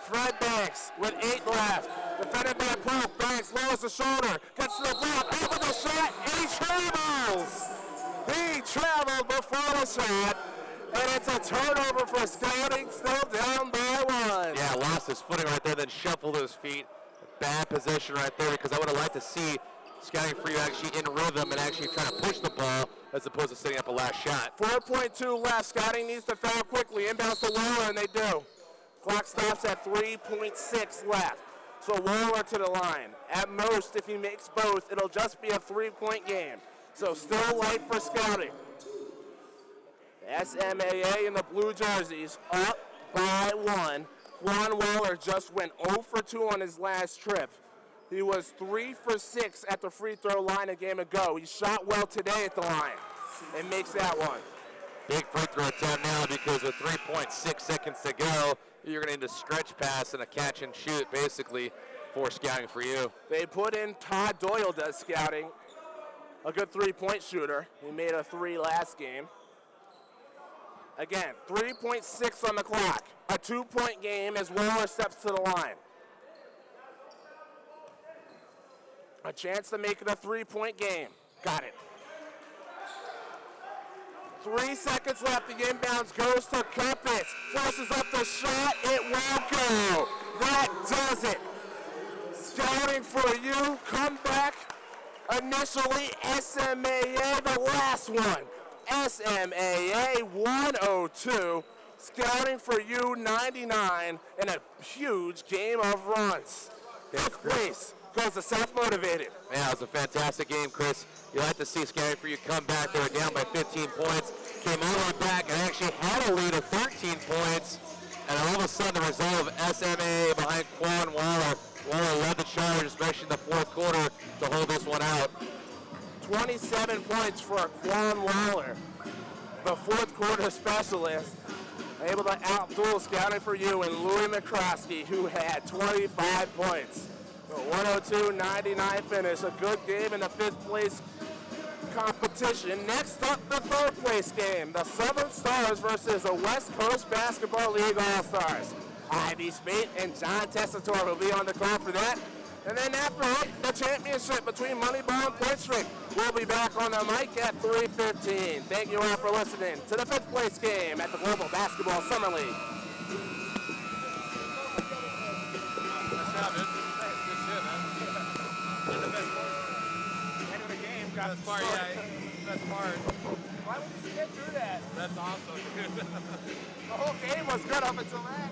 Fred Banks with 8 left. Defended by Pope. Banks lowers the shoulder, gets to the block, over the shot, and he travels. He traveled before the shot, and it's a turnover for Scouting, still down by 1. Yeah, lost his footing right there, then shuffled his feet. Bad position right there because I would have liked to see Scouting4u actually in rhythm and actually trying to push the ball as opposed to setting up a last shot. 4.2 left. Scouting needs to foul quickly. Inbounds to Waller, and they do. Clock stops at 3.6 left. So Waller to the line. At most, if he makes both, it'll just be a 3-point game. So still light for Scouting. The SMAA in the blue jerseys up by 1. Quan Waller just went 0 for 2 on his last trip. He was 3 for 6 at the free throw line a game ago. He shot well today at the line and makes that one. Big free throw attempt now because with 3.6 seconds to go, you're going to need a stretch pass and a catch and shoot basically for Scouting4u. They put in Todd Doyle, does Scouting, a good 3-point shooter. He made a 3 last game. Again, 3.6 on the clock. A 2-point game as Waller steps to the line. A chance to make it a 3-point game. Got it. 3 seconds left. The inbounds goes to Cuppets. Forces up the shot. It won't go. That does it. Scouting4u come back. Initially, SMAA, the last one. SMAA 102. Scouting4u 99 in a huge game of runs. Fifth place goes to self-motivated. Yeah, it was a fantastic game, Chris. You like to see Scouting4u come back. They were down by 15 points. Came all the way back and actually had a lead of 13 points. And all of a sudden, the result of SMAA behind Quan Waller. Waller led the charge, especially in the fourth quarter, to hold this one out. 27 points for Quan Waller, the fourth quarter specialist, able to outduel Scouting4u and Louis McCroskey, who had 25 points. A 102-99 finish, a good game in the fifth place competition. Next up, the third place game, the Southern Stars versus the West Coast Basketball League All-Stars. Ivy Spate and John Tessitore will be on the call for that. And then after it, the championship between Moneyball and Point Street. We'll be back on the mic at 3:15. Thank you all for listening to the fifth place game at the Global Basketball Summer League. Nice job, man. Good shit, man. That's the best part. End of the game. Best part, yeah. Best part. Why would you get through that? That's awesome, dude. The whole game was good up until that.